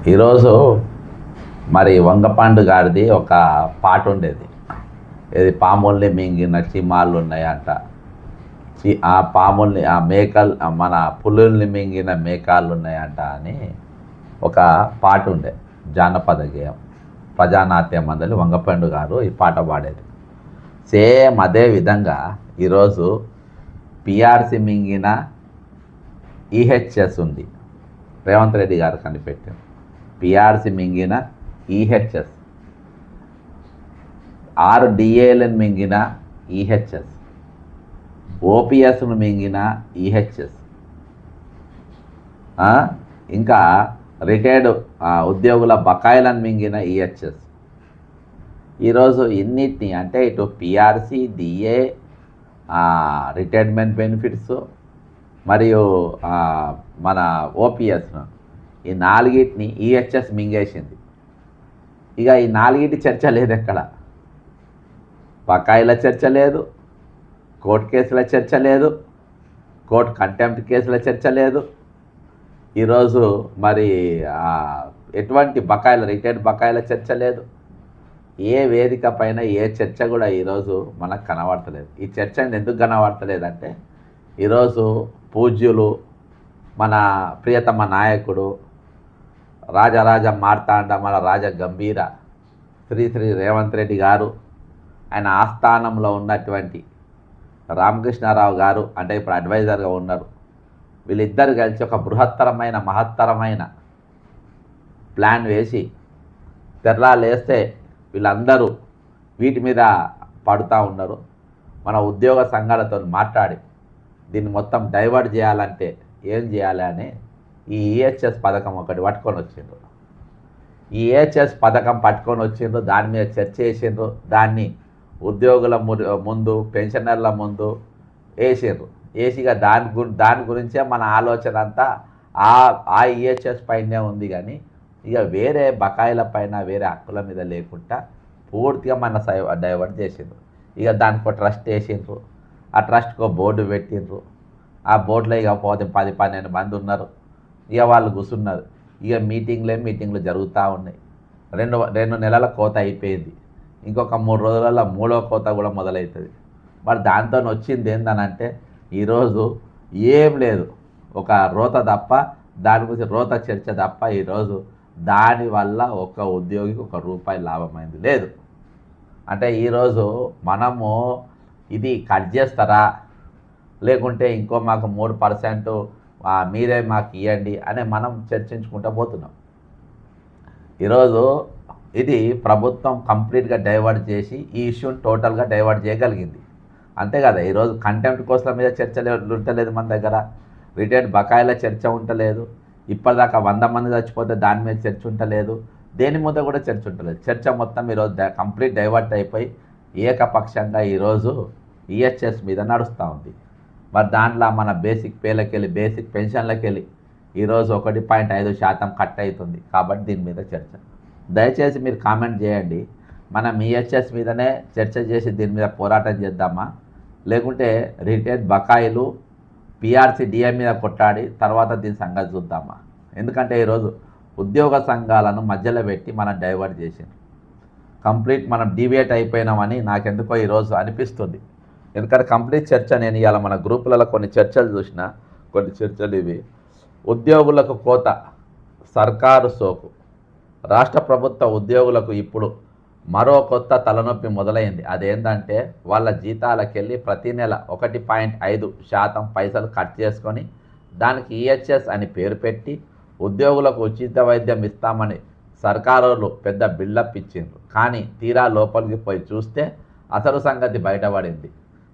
ఈరోజు మరి వంగపండు గారిది ఒక పాట ఉండేది. ఇది పాముల్ని మింగిన చిమాళ్ళు ఉన్నాయంట. ఆ పాముల్ని ఆ మేకలు మన పులుల్ని మింగిన మేకాళ్ళు ఉన్నాయంట అని ఒక పాట ఉండే, జానపద గేయం. ప్రజానాట్యం మందలి వంగపండు గారు ఈ పాట పాడేది. సేమ్ అదే విధంగా ఈరోజు పిఆర్సి మింగిన ఈహెచ్ఎస్ ఉంది. రేవంత్ రెడ్డి గారు కనిపెట్టారు. పిఆర్సి మింగిన ఈహెచ్ఎస్, 6 డిఏలను మింగిన ఈహెచ్ఎస్, ఓపీఎస్ను మింగిన ఈహెచ్ఎస్, ఇంకా రిటైర్డ్ ఉద్యోగుల బకాయిలను మింగిన ఈహెచ్ఎస్. ఈరోజు ఇన్నిటిని అంటే ఇటు పిఆర్సి, డిఏ, రిటైర్మెంట్ బెనిఫిట్స్ మరియు మన ఓపీఎస్ను, ఈ 4టిని ఈహెచ్ఎస్ మింగేసింది. ఇక ఈ 4టి చర్చ లేదు, ఎక్కడ బకాయిల చర్చ లేదు, కోర్టు కేసుల చర్చ లేదు, కోర్టు కంటెంప్ట్ కేసుల చర్చ లేదు. ఈరోజు మరి ఎటువంటి బకాయిల రిటైర్డ్ బకాయిల చర్చ లేదు. ఏ వేదిక పైన ఏ చర్చ కూడా ఈరోజు మనకు కనబడతలేదు. ఈ చర్చ ఎందుకు కనబడతలేదంటే ఈరోజు పూజ్యులు మన ప్రియతమ నాయకుడు రాజరాజ మార్తాండ మన రాజ గంభీర శ్రీ రేవంత్ రెడ్డి గారు, ఆయన ఆస్థానంలో ఉన్నటువంటి రామకృష్ణారావు గారు అంటే ఇప్పుడు అడ్వైజర్గా ఉన్నారు. వీళ్ళిద్దరు కలిసి ఒక బృహత్తరమైన మహత్తరమైన ప్లాన్ వేసి తెల్లాలేస్తే వీళ్ళందరూ వీటి మీద పడుతూ ఉన్నారు. మన ఉద్యోగ సంఘాలతో మాట్లాడి దీన్ని మొత్తం డైవర్ట్ చేయాలంటే ఏం చేయాలి అని ఈ ఈహెచ్ఎస్ పథకం ఒకటి పట్టుకొని వచ్చిండ్రు. ఈ ఈహెచ్ఎస్ పథకం పట్టుకొని వచ్చిండ్రు, దాని మీద చర్చ చేసిండ్రు. దాన్ని ఉద్యోగుల ముందు, పెన్షనర్ల ముందు వేసిండ్రు. వేసిగా దాని గురించే మన ఆలోచన అంతా ఆ ఈహెచ్ఎస్ పైనే ఉంది. కానీ ఇక వేరే బకాయిల పైన వేరే హక్కుల మీద లేకుండా పూర్తిగా మన డైవర్ట్ చేసిండ్రు. ఇక దానికి ట్రస్ట్ వేసిండ్రు. ఆ ట్రస్ట్కి బోర్డు పెట్టిండ్రు. ఆ బోర్డులో ఇక పోతే 10-12 మంది ఉన్నారు. ఇక వాళ్ళు కూర్చున్నారు. ఇక మీటింగ్లు జరుగుతూ ఉన్నాయి. రెండు నెలల కోత అయిపోయింది. ఇంకొక 3 రోజులలో 3వ కోత కూడా మొదలవుతుంది. మరి దాంతో వచ్చింది ఏంటనంటే ఈరోజు ఏం లేదు, ఒక రోత తప్ప, దాని గురించి రోత చర్చ తప్ప ఈరోజు దానివల్ల ఒక్క ఉద్యోగికి ₹1 లాభమైంది లేదు. అంటే ఈరోజు మనము ఇది కట్ చేస్తారా, లేకుంటే ఇంకో మాకు 3% మీరే మాకు ఇవ్వండి అని మనం చర్చించుకుంటూ పోతున్నాం. ఈరోజు ఇది ప్రభుత్వం కంప్లీట్గా డైవర్ట్ చేసి ఈ ఇష్యూని టోటల్గా డైవర్ట్ చేయగలిగింది. అంతే కదా, ఈరోజు కంటెంప్ట్ కోర్సుల మీద చర్చ ఉంటలేదు మన దగ్గర, రిటైర్డ్ బకాయిల చర్చ ఉంటలేదు, ఇప్పటిదాకా 100 మంది చచ్చిపోతే దాని మీద చర్చ ఉంటలేదు, దేని మీద కూడా చర్చ ఉంటలేదు. చర్చ మొత్తం ఈరోజు కంప్లీట్ డైవర్ట్ అయిపోయి ఏకపక్షంగా ఈరోజు ఈహెచ్ఎస్ మీద నడుస్తూ ఉంది. మరి దాంట్లో మన బేసిక్ పేలకి వెళ్ళి, బేసిక్ పెన్షన్లకి వెళ్ళి ఈరోజు 1.5% కట్ అవుతుంది. కాబట్టి దీని మీద చర్చ. దయచేసి మీరు కామెంట్ చేయండి. మనం ఈహెచ్ఎస్ మీదనే చర్చ చేసి దీని మీద పోరాటం చేద్దామా, లేకుంటే రిటైర్డ్ బకాయిలు పిఆర్సి డిఏ మీద కొట్టాడి తర్వాత దీని సంగతి చూద్దామా? ఎందుకంటే ఈరోజు ఉద్యోగ సంఘాలను మధ్యలో పెట్టి మనం డైవర్ట్ చేసింది. కంప్లీట్ మనం డీవియేట్ అయిపోయినామని నాకెందుకో ఈరోజు అనిపిస్తుంది. ఎందుకంటే కంప్లీట్ చర్చ నేను ఇవాళ మన గ్రూపులలో కొన్ని చర్చలు చూసిన, కొన్ని చర్చలు ఇవి. ఉద్యోగులకు కోత, సర్కారు సోకు, రాష్ట్ర ప్రభుత్వ ఉద్యోగులకు ఇప్పుడు మరో కొత్త తలనొప్పి మొదలైంది. అదేంటంటే వాళ్ళ జీతాలకు వెళ్ళి ప్రతి నెల 1.5% పైసలు కట్ చేసుకొని దానికి ఈహెచ్ఎస్ అని పేరు పెట్టి ఉద్యోగులకు ఉచిత వైద్యం ఇస్తామని సర్కారులు పెద్ద బిల్డప్ ఇచ్చిండ్రు. కానీ తీరా లోపలికి పోయి చూస్తే అసలు సంగతి బయటపడింది.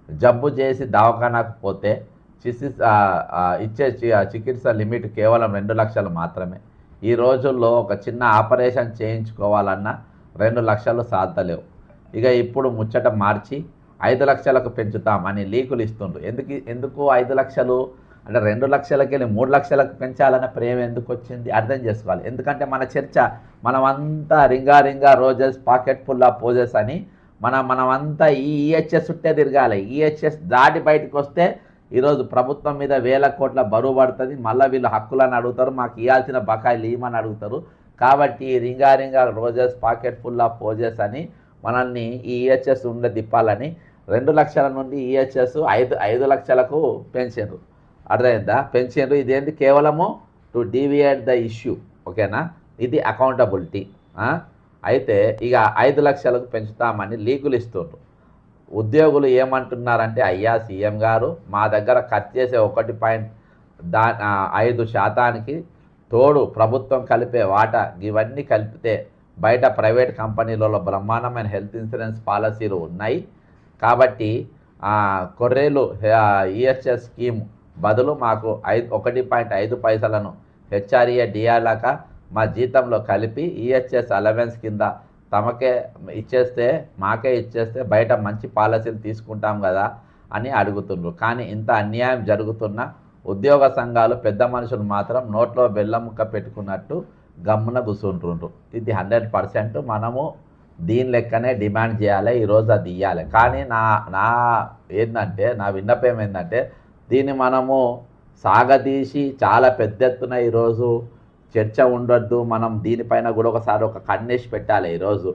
జబ్బు చేసి దవాఖానాకు పోతే ఇచ్చే చికిత్స లిమిట్ కేవలం 2 లక్షలు మాత్రమే. ఈ రోజుల్లో ఒక చిన్న ఆపరేషన్ చేయించుకోవాలన్నా 2 లక్షలు సాధలేవు. ఇక ఇప్పుడు ముచ్చట మార్చి 5 లక్షలకు పెంచుతామని లీకులు ఇస్తుండ్రు. ఎందుకు 5 లక్షలు అంటే 2 లక్షలకి వెళ్ళి 3 లక్షలకు పెంచాలన్న ప్రేమ ఎందుకు వచ్చింది అర్థం చేసుకోవాలి. ఎందుకంటే మన చర్చ మనమంతా రింగా roses pocket full of poses అని మనమంతా ఈ ఈహెచ్ఎస్ ఉంటే తిరగాలి. ఈహెచ్ఎస్ దాటి బయటకు వస్తే ఈరోజు ప్రభుత్వం మీద 1000 కోట్ల బరువు పడుతుంది. మళ్ళీ వీళ్ళు హక్కులను అడుగుతారు, మాకు ఇవ్వాల్సిన బకాయిలు ఇవ్వమని అడుగుతారు. కాబట్టి రింగా roses pocket full of poses అని మనల్ని ఈ ఈహెచ్ఎస్ ఉండే తిప్పాలని 2 లక్షల నుండి ఈహెచ్ఎస్ 5 లక్షలకు పెంచారు. అర్థమైందా? పెంచారు. ఇదేంటి? కేవలము టు డీవియేట్ ద ఇష్యూ. ఓకేనా? ఇది అకౌంటబిలిటీ. అయితే ఇక 5 లక్షలకు పెంచుతామని లీకులు ఇస్తుండ్రు. ఉద్యోగులు ఏమంటున్నారంటే, అయ్యా సీఎం గారు, మా దగ్గర ఖర్చు చేసే 1.5% తోడు ప్రభుత్వం కలిపే వాటా ఇవన్నీ కలిపితే బయట ప్రైవేట్ కంపెనీలలో బ్రహ్మాండమైన హెల్త్ ఇన్సూరెన్స్ పాలసీలు ఉన్నాయి. కాబట్టి కొర్రేలు ఈహెచ్ఎస్ స్కీమ్ బదులు మాకు 1.5 పైసలను హెచ్ఆర్ఏ డిఆర్లాక మా జీతంలో కలిపి ఈహెచ్ఎస్ అలవెన్స్ కింద తమకే ఇచ్చేస్తే, మాకే ఇచ్చేస్తే బయట మంచి పాలసీలు తీసుకుంటాం కదా అని అడుగుతుండ్రు. కానీ ఇంత అన్యాయం జరుగుతున్న ఉద్యోగ సంఘాలు పెద్ద మనుషులు మాత్రం నోట్లో బెల్లం ముక్క పెట్టుకున్నట్టు గమ్మున కూర్చుంటుండ్రు. ఇది 100% మనము దీని లెక్కనే డిమాండ్ చేయాలి. ఈరోజు అది ఇవ్వాలి. కానీ నా విన్నపం ఏంటంటే, దీన్ని మనము సాగదీసి చాలా పెద్ద ఎత్తున ఈరోజు చర్చ ఉండొద్దు. మనం దీనిపైన కూడా ఒకసారి ఒక కన్నేసి పెట్టాలి. ఈరోజు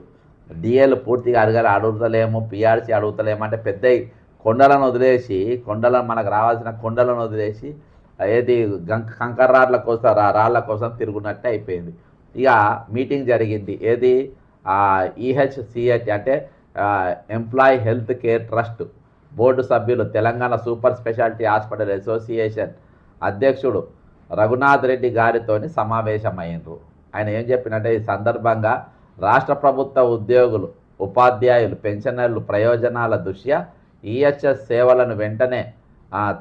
డిఏలు పూర్తిగా అడుగుతలేము, పిఆర్సీ అడుగుతలేము అంటే పెద్ద కొండలను వదిలేసి, మనకు రావాల్సిన కొండలను వదిలేసి ఏది కంకర్రాళ్ళ కోసం రాళ్ళ కోసం తిరుగునట్టు అయిపోయింది. ఇక మీటింగ్ జరిగింది. ఏది? ఈహెచ్సిహెచ్ అంటే employee health care trust board సభ్యులు, Telangana super speciality hospital association అధ్యక్షుడు రఘునాథ్ రెడ్డి గారితో సమావేశమైనరు. ఆయన ఏం చెప్పినట్టే, ఈ సందర్భంగా రాష్ట్ర ప్రభుత్వ ఉద్యోగులు, ఉపాధ్యాయులు, పెన్షనర్లు ప్రయోజనాల దృష్ట్యా ఈహెచ్ఎస్ సేవలను వెంటనే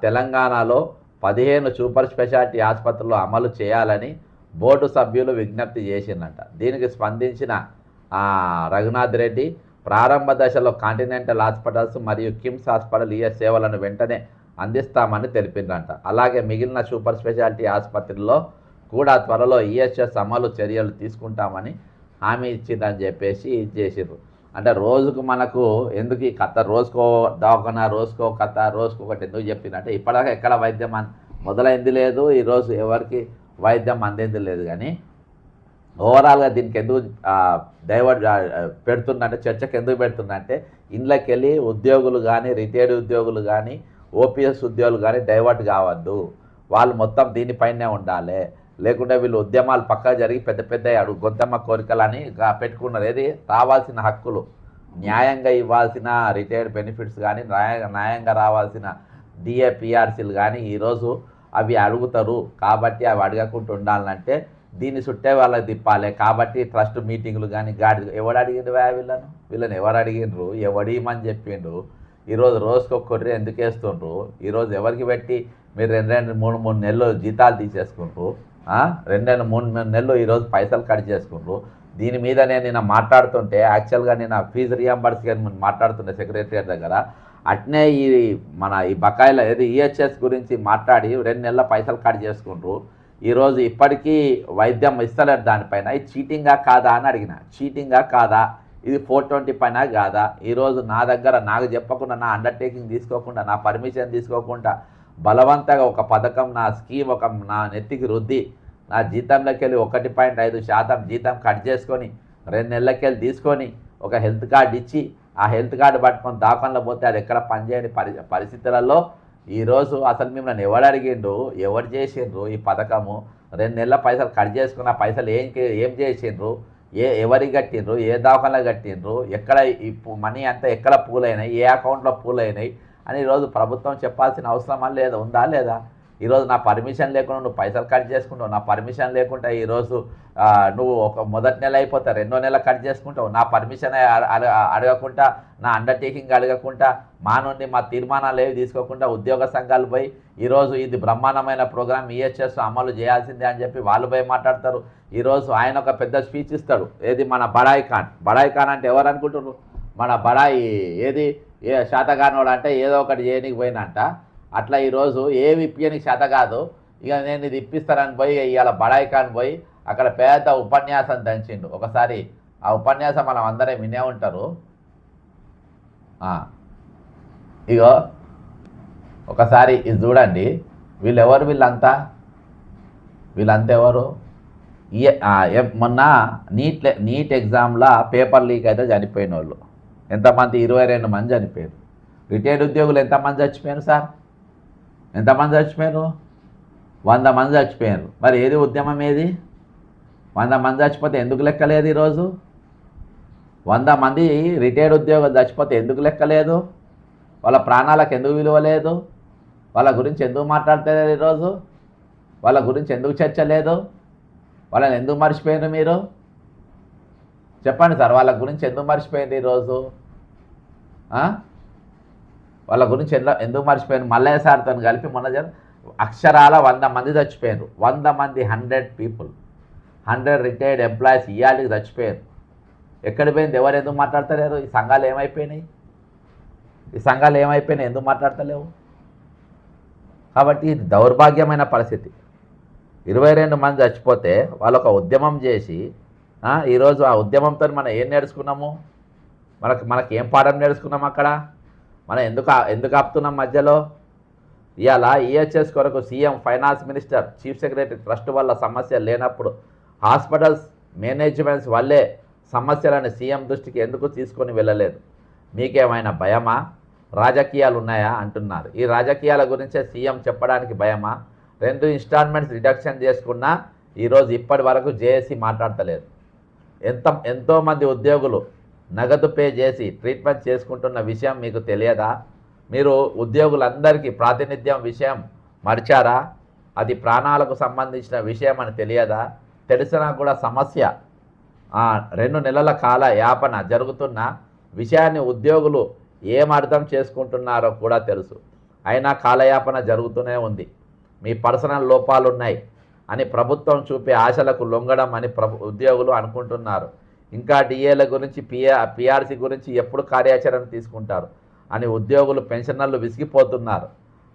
తెలంగాణలో 15 సూపర్ స్పెషాలిటీ ఆసుపత్రుల్లో అమలు చేయాలని బోర్డు సభ్యులు విజ్ఞప్తి చేసిందంట. దీనికి స్పందించిన రఘునాథ్ రెడ్డి, ప్రారంభ దశలో కాంటినెంటల్ హాస్పిటల్స్ మరియు కిమ్స్ హాస్పిటల్ ఈహెచ్ సేవలను వెంటనే అందిస్తామని తెలిపిందంట. అలాగే మిగిలిన సూపర్ స్పెషాలిటీ ఆసుపత్రుల్లో కూడా త్వరలో ఈహెచ్ఎస్ అమలు చర్యలు తీసుకుంటామని హామీ ఇచ్చిందని చెప్పేసి చేసిర్రు. అంటే రోజుకు మనకు ఎందుకు ఈ కథ, రోజుకో దవాఖానా, రోజుకో కథ, రోజుకొకటి ఎందుకు చెప్పిందంటే, ఇప్పటిదాకా ఎక్కడ వైద్యం మొదలైంది లేదు, ఈరోజు ఎవరికి వైద్యం అందింది లేదు. కానీ ఓవరాల్గా దీనికి ఎందుకు డైవర్ట్ పెడుతుందంటే, చర్చకు ఎందుకు పెడుతుందంటే, ఇండ్లకి వెళ్ళి ఉద్యోగులు కానీ, రిటైర్డ్ ఉద్యోగులు కానీ, ఓపీఎస్ ఉద్యోగులు కానీ డైవర్ట్ కావద్దు. వాళ్ళు మొత్తం దీనిపైనే ఉండాలి. లేకుంటే వీళ్ళు ఉద్యమాలు పక్కా జరిగి పెద్ద గొంతమ్మ కోరికలని పెట్టుకున్నారు. ఏది? రావాల్సిన హక్కులు, న్యాయంగా ఇవ్వాల్సిన రిటైర్డ్ బెనిఫిట్స్ కానీ, న్యాయంగా రావాల్సిన డిఏ పిఆర్సీలు కానీ ఈరోజు అవి అడుగుతారు. కాబట్టి అవి అడగకుండా ఉండాలంటే దీన్ని చుట్టే వాళ్ళకి తిప్పాలి. కాబట్టి ట్రస్ట్ మీటింగ్లు కానీ ఎవడు అడిగిండు వీళ్ళని ఎవరు అడిగిండ్రు? ఎవడీమని చెప్పిండు? ఈరోజు రోజుకు ఒక్కొక్కరి ఎందుకు వేస్తుండ్రు? ఈరోజు ఎవరికి పెట్టి మీరు 2-3 నెలలు జీతాలు తీసేసుకుంటారు, 2-3 నెలలు ఈరోజు పైసలు కట్ చేసుకుంటారు. దీని మీద నేను మాట్లాడుతుంటే, యాక్చువల్గా నేను ఫీజు రియంబర్స్ మాట్లాడుతుండే సెక్రటరీ దగ్గర, అట్నే ఈ బకాయిల ఏది ఈహెచ్ఎస్ గురించి మాట్లాడి 2 నెలల పైసలు కట్ చేసుకుంటారు. ఈరోజు ఇప్పటికీ వైద్యం ఇస్తలేరు. దానిపైన ఇది చీటింగా కాదా అని అడిగిన. చీటింగా కాదా? ఇది 420 పైన కాదా? ఈరోజు నా దగ్గర నాకు చెప్పకుండా, నా అండర్టేకింగ్ తీసుకోకుండా, నా పర్మిషన్ తీసుకోకుండా బలవంతంగా ఒక పథకం, నా స్కీమ్ నా నెత్తికి రుద్ది, నా జీతంలోకి వెళ్ళి 1.5% జీతం కట్ చేసుకొని 2 నెలలకి వెళ్ళి తీసుకొని ఒక హెల్త్ కార్డు ఇచ్చి, ఆ హెల్త్ కార్డు పట్టుకొని దాఖల్లో పోతే అది ఎక్కడ పనిచేయని పరిస్థితులలో ఈరోజు అసలు మిమ్మల్ని ఎవడు అడిగిండ్రు? ఎవరు చేసిండ్రు? ఈ పథకము 2 నెలల పైసలు కట్ చేసుకున్న పైసలు ఏం చేసిండ్రు? ఎవరికి కట్టిండ్రు? ఏ దవాఖానలో కట్టిండ్రు? ఎక్కడ ఈ మనీ అంతా ఎక్కడ పూలైనాయి? ఏ అకౌంట్లో పూలైనాయి అని ఈరోజు ప్రభుత్వం చెప్పాల్సిన అవసరం లేదా? ఉందా లేదా? ఈరోజు నా పర్మిషన్ లేకుండా నువ్వు పైసలు కట్ చేసుకుంటావు. నా పర్మిషన్ లేకుండా ఈరోజు నువ్వు ఒక మొదటి నెల అయిపోతా 2వ నెల కట్ చేసుకుంటావు. నా పర్మిషన్ అడగకుండా, నా అండర్టేకింగ్ అడగకుండా, మా నుండి మా తీర్మానాలు ఏవి తీసుకోకుండా ఉద్యోగ సంఘాలు పోయి ఈరోజు ఇది బ్రహ్మాండమైన ప్రోగ్రామ్ ఈహెచ్ఎస్ అమలు చేయాల్సిందే అని చెప్పి వాళ్ళు పోయి మాట్లాడతారు. ఈరోజు ఆయన ఒక పెద్ద స్పీచ్ ఇస్తాడు. ఏది? మన బడాయి ఖాన్ అంటే ఎవరు అనుకుంటున్నారు? మన బడాయి ఏది? శాతగానోడు అంటే ఏదో ఒకటి చేయనికి పోయినంట. అట్లా ఈరోజు ఏమి ఇప్పియనికి శాత కాదు. ఇక నేను ఇది ఇప్పిస్తానని పోయి ఇవాళ బడాయి ఖాన్ పోయి అక్కడ పెద్ద ఉపన్యాసం దంచిండు. ఒకసారి ఆ ఉపన్యాసం మనం అందరం వినే ఉంటారు. ఇగో ఒకసారి ఇది చూడండి. వీళ్ళెవరు? వీళ్ళంతా ఎవరు? మొన్న నీట్ ఎగ్జామ్లో పేపర్ లీక్ అయితే చనిపోయిన వాళ్ళు ఎంతమంది? 22 మంది చనిపోయారు. రిటైర్డ్ ఉద్యోగులు ఎంతమంది చచ్చిపోయారు సార్? ఎంతమంది చచ్చిపోయారు? 100 మంది చచ్చిపోయారు. మరి ఏది ఉద్యమం? ఏది 100 మంది చచ్చిపోతే ఎందుకు లెక్కలేదు? ఈరోజు 100 మంది రిటైర్డ్ ఉద్యోగులు చచ్చిపోతే ఎందుకు లెక్కలేదు? వాళ్ళ ప్రాణాలకు ఎందుకు విలువ లేదు? వాళ్ళ గురించి ఎందుకు మాట్లాడతలేరు? ఈరోజు వాళ్ళ గురించి ఎందుకు చర్చ లేదు? వాళ్ళని ఎందుకు మర్చిపోయారు మీరు? చెప్పండి సార్, వాళ్ళ గురించి ఎందుకు మర్చిపోయింది ఈరోజు? వాళ్ళ గురించి ఎందుకు మర్చిపోయారు? మల్లయ్య సార్తో కలిపి మొన్న అక్షరాల 100 మంది చచ్చిపోయారు. 100 మంది, 100 పీపుల్, 100 రిటైర్డ్ ఎంప్లాయీస్ ఇయాలికి చచ్చిపోయారు. ఎక్కడ పోయింది? ఎవరు ఎందుకు మాట్లాడతలేరు? ఈ సంఘాలు ఏమైపోయినాయి? ఎందుకు మాట్లాడతలేవు? కాబట్టి ఇది దౌర్భాగ్యమైన పరిస్థితి. 22 మంది చచ్చిపోతే వాళ్ళు ఒక ఉద్యమం చేసి ఈరోజు ఆ ఉద్యమంతో మనం ఏం నేర్చుకున్నాము? మనకి ఏం పాఠం నేర్చుకున్నాం? అక్కడ మనం ఎందుకు ఆపుతున్నాం మధ్యలో? ఇవాళ ఈహెచ్ఎస్ కొరకు CM, finance minister, chief secretary trust వల్ల సమస్యలు లేనప్పుడు హాస్పిటల్స్ మేనేజ్మెంట్స్ వల్లే సమస్యలను సీఎం దృష్టికి ఎందుకు తీసుకొని వెళ్ళలేదు? మీకేమైనా భయమా? రాజకీయాలు ఉన్నాయా అంటున్నారు. ఈ రాజకీయాల గురించే సీఎం చెప్పడానికి భయమా? 2 ఇన్స్టాల్మెంట్స్ రిడక్షన్ చేసుకున్నా ఈరోజు ఇప్పటి వరకు జేఏసీ మాట్లాడతలేదు. ఎంతోమంది ఉద్యోగులు నగదు పే చేసి ట్రీట్మెంట్ చేసుకుంటున్న విషయం మీకు తెలియదా? మీరు ఉద్యోగులందరికీ ప్రాతినిధ్యం విషయం మర్చారా? అది ప్రాణాలకు సంబంధించిన విషయం అని తెలియదా? తెలిసినా కూడా సమస్య 2 నెలల కాల యాపన జరుగుతున్న విషయాన్ని ఉద్యోగులు ఏం అర్థం చేసుకుంటున్నారో కూడా తెలుసు. అయినా కాలయాపన జరుగుతూనే ఉంది. మీ పర్సనల్ లోపాలున్నాయి అని ప్రభుత్వం చూపే ఆశలకు లొంగడం అని ఉద్యోగులు అనుకుంటున్నారు. ఇంకా డిఏల గురించి, పిఆర్సీ గురించి ఎప్పుడు కార్యాచరణ తీసుకుంటారు అని ఉద్యోగులు, పెన్షనర్లు విసిగిపోతున్నారు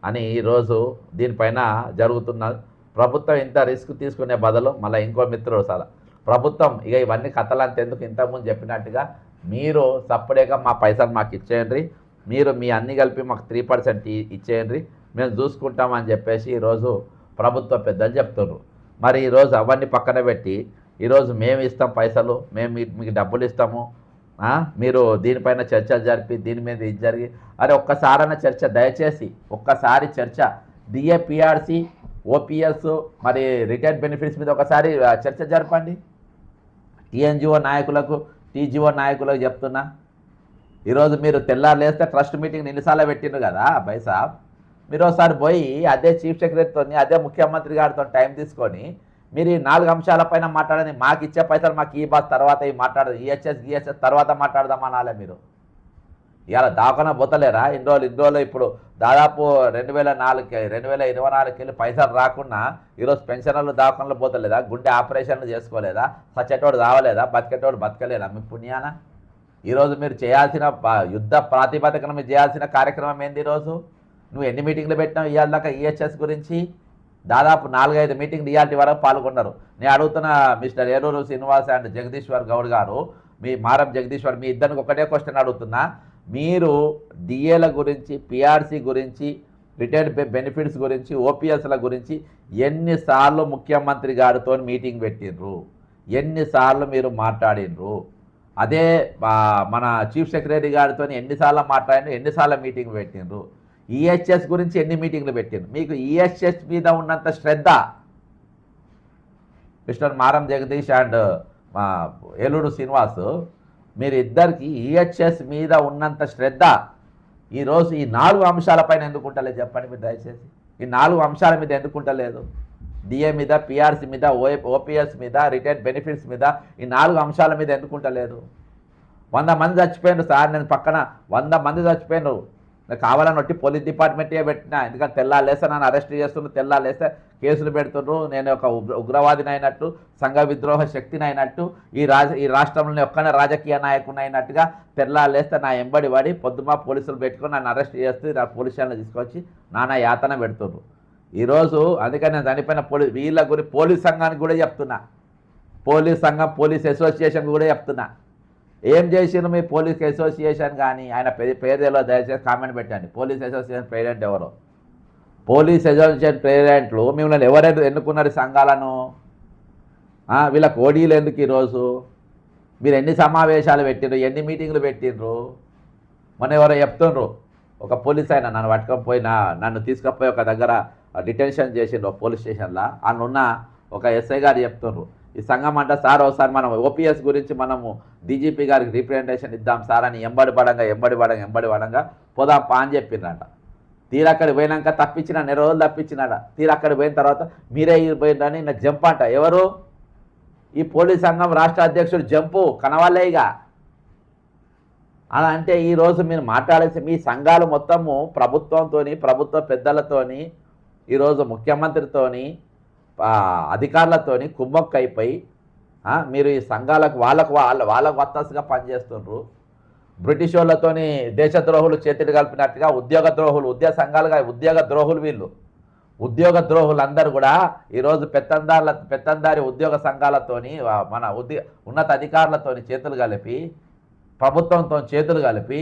అని ఈరోజు దీనిపైన జరుగుతున్న ప్రభుత్వం ఇంత రిస్క్ తీసుకునే బదులు మళ్ళీ ఇంకో మిత్రుడు ప్రభుత్వం ఇవన్నీ కథలంతెందుకు, ఇంతకుముందు చెప్పినట్టుగా మీరు సపరేట్గా మా పైసలు మాకు ఇచ్చేయండి, మీరు మీ అన్ని కలిపి మాకు 3% ఇచ్చేయండి, మేము చూసుకుంటామని చెప్పేసి ఈరోజు ప్రభుత్వ పెద్దలు చెప్తున్నారు. మరి ఈరోజు అవన్నీ పక్కన పెట్టి ఈరోజు మేము ఇస్తాం పైసలు, మేము మీకు డబ్బులు ఇస్తాము, మీరు దీనిపైన చర్చ జరిపి దీని మీద ఇది జరిగి ఒక్కసారైన చర్చ, దయచేసి ఒక్కసారి చర్చ, డిఏ, పిఆర్సీ, ఓపీఎస్, మరి రిటైర్డ్ బెనిఫిట్స్ మీద ఒకసారి చర్చ జరపండి. టీఎన్జిఓ నాయకులకు, టీజీఓ నాయకులకు చెప్తున్నా, ఈరోజు మీరు తెల్లారులేస్తే ట్రస్ట్ మీటింగ్ ఎన్నిసార్లు పెట్టిండ్రు కదా బైసాబ్, మీరు ఒకసారి పోయి అదే చీఫ్ సెక్రటరీతో, అదే ముఖ్యమంత్రి గారితో టైం తీసుకొని మీరు ఈ 4 అంశాలపైన మాట్లాడని, మాకు ఇచ్చే పైసలు మాకు ఈ బాధ తర్వాత మాట్లాడదు, ఈహెచ్ఎస్ తర్వాత మాట్లాడదామనాలే. మీరు ఇవాళ దావకన పోతలేరా? ఇన్ని రోజులు ఇప్పుడు దాదాపు 2024 వెళ్ళి పైసలు రాకుండా ఈరోజు పెన్షనర్లు దావకనలు పోతలేదా? గుండె ఆపరేషన్లు చేసుకోలేదా? సచ్చేటోడు రావలేదా? బతికేటోడు బతకలేదా? మీ పుణ్యాన ఈరోజు మీరు చేయాల్సిన యుద్ధ ప్రాతిపదికన మీరు చేయాల్సిన కార్యక్రమం ఏంది? ఈరోజు నువ్వు ఎన్ని మీటింగ్లు పెట్టినావు ఇవాళ దాకా ఈహెచ్ఎస్ గురించి? దాదాపు 4-5 మీటింగ్లు ఇవాళ వరకు పాల్గొన్నారు. నేను అడుగుతున్న మిస్టర్ ఏలూరు శ్రీనివాస్ అండ్ జగదీశ్వర్ గౌడ్ గారు, మీ మారం జగదీశ్వర్, మీ ఇద్దరికి ఒకటే క్వశ్చన్ అడుగుతున్నా, మీరు డిఏల గురించి, పిఆర్సీ గురించి, రిటైర్డ్ బెనిఫిట్స్ గురించి, ఓపీఎస్ల గురించి ఎన్నిసార్లు ముఖ్యమంత్రి గారితో మీటింగ్ పెట్టిండ్రు? ఎన్నిసార్లు మీరు మాట్లాడినరు? అదే మన చీఫ్ సెక్రటరీ గారితో ఎన్నిసార్లు మాట్లాడినారు? ఎన్నిసార్లు మీటింగ్ పెట్టిండ్రు? ఈహెచ్ఎస్ గురించి ఎన్ని మీటింగ్లు పెట్టిండ్రు? మీకు ఈహెచ్ఎస్ మీద ఉన్నంత శ్రద్ధ మిస్టర్ మారం జగదీష్ అండ్ ఏలూరు శ్రీనివాస్, మీరిద్దరికి ఈహెచ్ఎస్ మీద ఉన్నంత శ్రద్ధ ఈరోజు ఈ 4 అంశాలపైన ఎందుకుంటలేదు? చెప్పండి మీరు దయచేసి. ఈ 4 అంశాల మీద ఎందుకుంటలేదు? డిఏ మీద, పిఆర్సీ మీద, ఓపీఎస్ మీద, రిటైర్డ్ బెనిఫిట్స్ మీద, ఈ 4 అంశాల మీద ఎందుకుంటలేదు? 100 మంది చచ్చిపోయినారు సార్, నేను పక్కన 100 మంది చచ్చిపోయినారు, నాకు కావాలని వచ్చి పోలీస్ డిపార్ట్మెంటే పెట్టినా. ఎందుకంటే తెల్లాలేస్తే నన్ను అరెస్ట్ చేస్తున్నారు, తెల్లాలేస్తే కేసులు పెడుతున్నారు, నేను ఒక ఉగ్రవాదిని అయినట్టు, సంఘ విద్రోహ శక్తిని అయినట్టు, ఈ రాష్ట్రంలోని ఒక్కనే రాజకీయ నాయకుని అయినట్టుగా తెల్లాలేస్తే నా ఎంబడి పడి పొద్దుమా పోలీసులు పెట్టుకొని నన్ను అరెస్ట్ చేస్తూ నా పోలీస్ స్టేషన్లో తీసుకొచ్చి నానా యాతన పెడుతున్నారు ఈరోజు. అందుకని నేను చనిపోయిన వీళ్ళ గురించి పోలీస్ సంఘానికి కూడా చెప్తున్నా, పోలీస్ సంఘం, పోలీస్ అసోసియేషన్ కూడా చెప్తున్నా, ఏం చేసిరు మీ పోలీస్ అసోసియేషన్? కానీ ఆయన పేరు తెలియదు, దయచేసి కామెంట్ పెట్టండి. పోలీస్ అసోసియేషన్ ప్రెసిడెంట్ ఎవరు? పోలీస్ అసోసియేషన్ ప్రెసిడెంట్లు మిమ్మల్ని ఎవరు ఎన్నుకున్నారు? సంఘాలను వీళ్ళకి ఓడీలు ఎందుకు ఈరోజు? మీరు ఎన్ని సమావేశాలు పెట్టిండ్రు, ఎన్ని మీటింగ్లు పెట్టిండ్రు? మొన్న ఎవరో చెప్తుండ్రు, ఒక పోలీస్ ఆయన నన్ను పట్టుకపోయినా, నన్ను తీసుకుపోయి ఒక దగ్గర డిటెన్షన్ చేసిండ్రు పోలీస్ స్టేషన్లో. అందున్న ఒక ఎస్ఐ గారు చెప్తుండ్రు, ఈ సంఘం అంట సార్ ఒకసారి మనం ఓపీఎస్ గురించి మనము డీజీపీ గారికి రిప్రజెంటేషన్ ఇద్దాం సార్ అని ఎంబడి పడంగా పోదాం పా అని చెప్పిండ్రంట. తీరక్కడికి పోయినాక తప్పించిన, నెల రోజులు తప్పించినాడ. తీరక్కడికి పోయిన తర్వాత మీరే పోయిందని నా జంప్ అంట. ఎవరు? ఈ పోలీస్ సంఘం రాష్ట్ర అధ్యక్షుడు జంపు కనవాలేగా. అలా అంటే ఈరోజు మీరు మాట్లాడేసి మీ సంఘాలు మొత్తము ప్రభుత్వంతో, ప్రభుత్వ పెద్దలతోని, ఈరోజు ముఖ్యమంత్రితోని, అధికారులతోని కుమ్మక్కైపోయి మీరు ఈ సంఘాలకు వాళ్ళకు వత్తసుగా పనిచేస్తుండ్రు. బ్రిటిష్ వాళ్ళతోని దేశద్రోహులు చేతులు కలిపినట్టుగా ఉద్యోగ ద్రోహులు, ఉద్యోగ సంఘాలుగా ఉద్యోగ ద్రోహులు వీళ్ళు. ఉద్యోగ ద్రోహులందరూ కూడా ఈరోజు పెత్తందారి ఉద్యోగ సంఘాలతోని, మన ఉన్నత అధికారులతోని చేతులు కలిపి, ప్రభుత్వంతో చేతులు కలిపి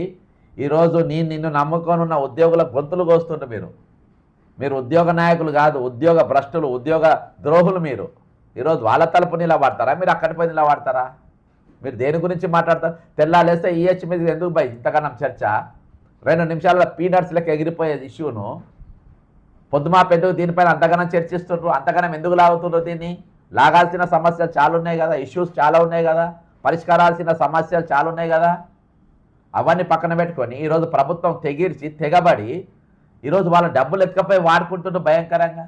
ఈరోజు నిన్ను నమ్ముకొని ఉన్న ఉద్యోగుల గొంతులు కోస్తుండ్రు. మీరు ఉద్యోగ నాయకులు కాదు, ఉద్యోగ భ్రష్టులు, ఉద్యోగ ద్రోహులు. మీరు ఈరోజు వాళ్ళ తలుపు నిలబడతారా? మీరు అక్కడిపై నిలబడతారా? మీరు దేని గురించి మాట్లాడతారు? తెల్లాలేస్తే ఈహెచ్ మీద ఎందుకు భయ్ ఇంతకన్నా చర్చ? 2 నిమిషాల్లో పీనట్స్లకు ఎగిరిపోయే ఇష్యూను పొద్దుమాపెందుకు దీనిపైన అంతగానం చర్చిస్తుండ్రు? అంతగానం ఎందుకు లాగుతుండ్రు? దీన్ని లాగాల్సిన సమస్యలు చాలా ఉన్నాయి కదా, ఇష్యూస్ చాలా ఉన్నాయి కదా, పరిష్కారాల్సిన సమస్యలు చాలా ఉన్నాయి కదా. అవన్నీ పక్కన పెట్టుకొని ఈరోజు ప్రభుత్వం తెగబడి ఈరోజు వాళ్ళ డబ్బులు ఎత్తుకపోయి వాడుకుంటుండ్రు భయంకరంగా.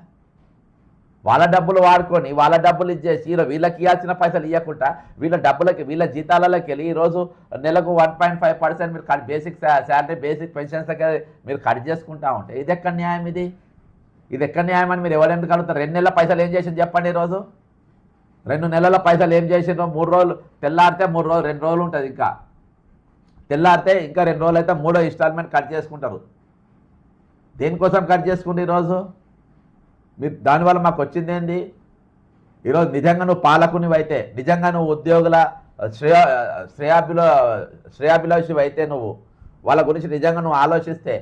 వాళ్ళ డబ్బులు వాడుకొని వాళ్ళ డబ్బులు ఇచ్చేసి వీళ్ళకి ఇవ్వాల్సిన పైసలు ఇవ్వకుండా వీళ్ళ జీతాలలోకి వెళ్ళి ఈరోజు నెలకు 1.5% మీరు బేసిక్ శాలరీ, బేసిక్ పెన్షన్స్ మీరు కట్ చేసుకుంటా ఉంటే ఇది ఎక్కడ న్యాయం? ఇది ఎక్కడ న్యాయం అని మీరు ఎవరెందుకు అడుగుతారు? 2 నెలల పైసలు ఏం చేసింది చెప్పండి. ఈరోజు 2 నెలల పైసలు ఏం చేసిండ్రో? 3 రోజులు తెల్లారితే 3 రోజులు 2 రోజులు ఉంటుంది, ఇంకా తెల్లారితే ఇంకా 2 రోజులు అయితే 3వ ఇన్స్టాల్మెంట్ కట్ చేసుకుంటారు. దేనికోసం కట్ చేసుకుంటే ఈరోజు మీరు దానివల్ల మాకు వచ్చింది ఏంది? ఈరోజు నిజంగా నువ్వు పాలకునివి అయితే, నిజంగా నువ్వు ఉద్యోగుల శ్రేయాభిలాషివి అయితే, నువ్వు వాళ్ళ గురించి నిజంగా నువ్వు ఆలోచిస్తే,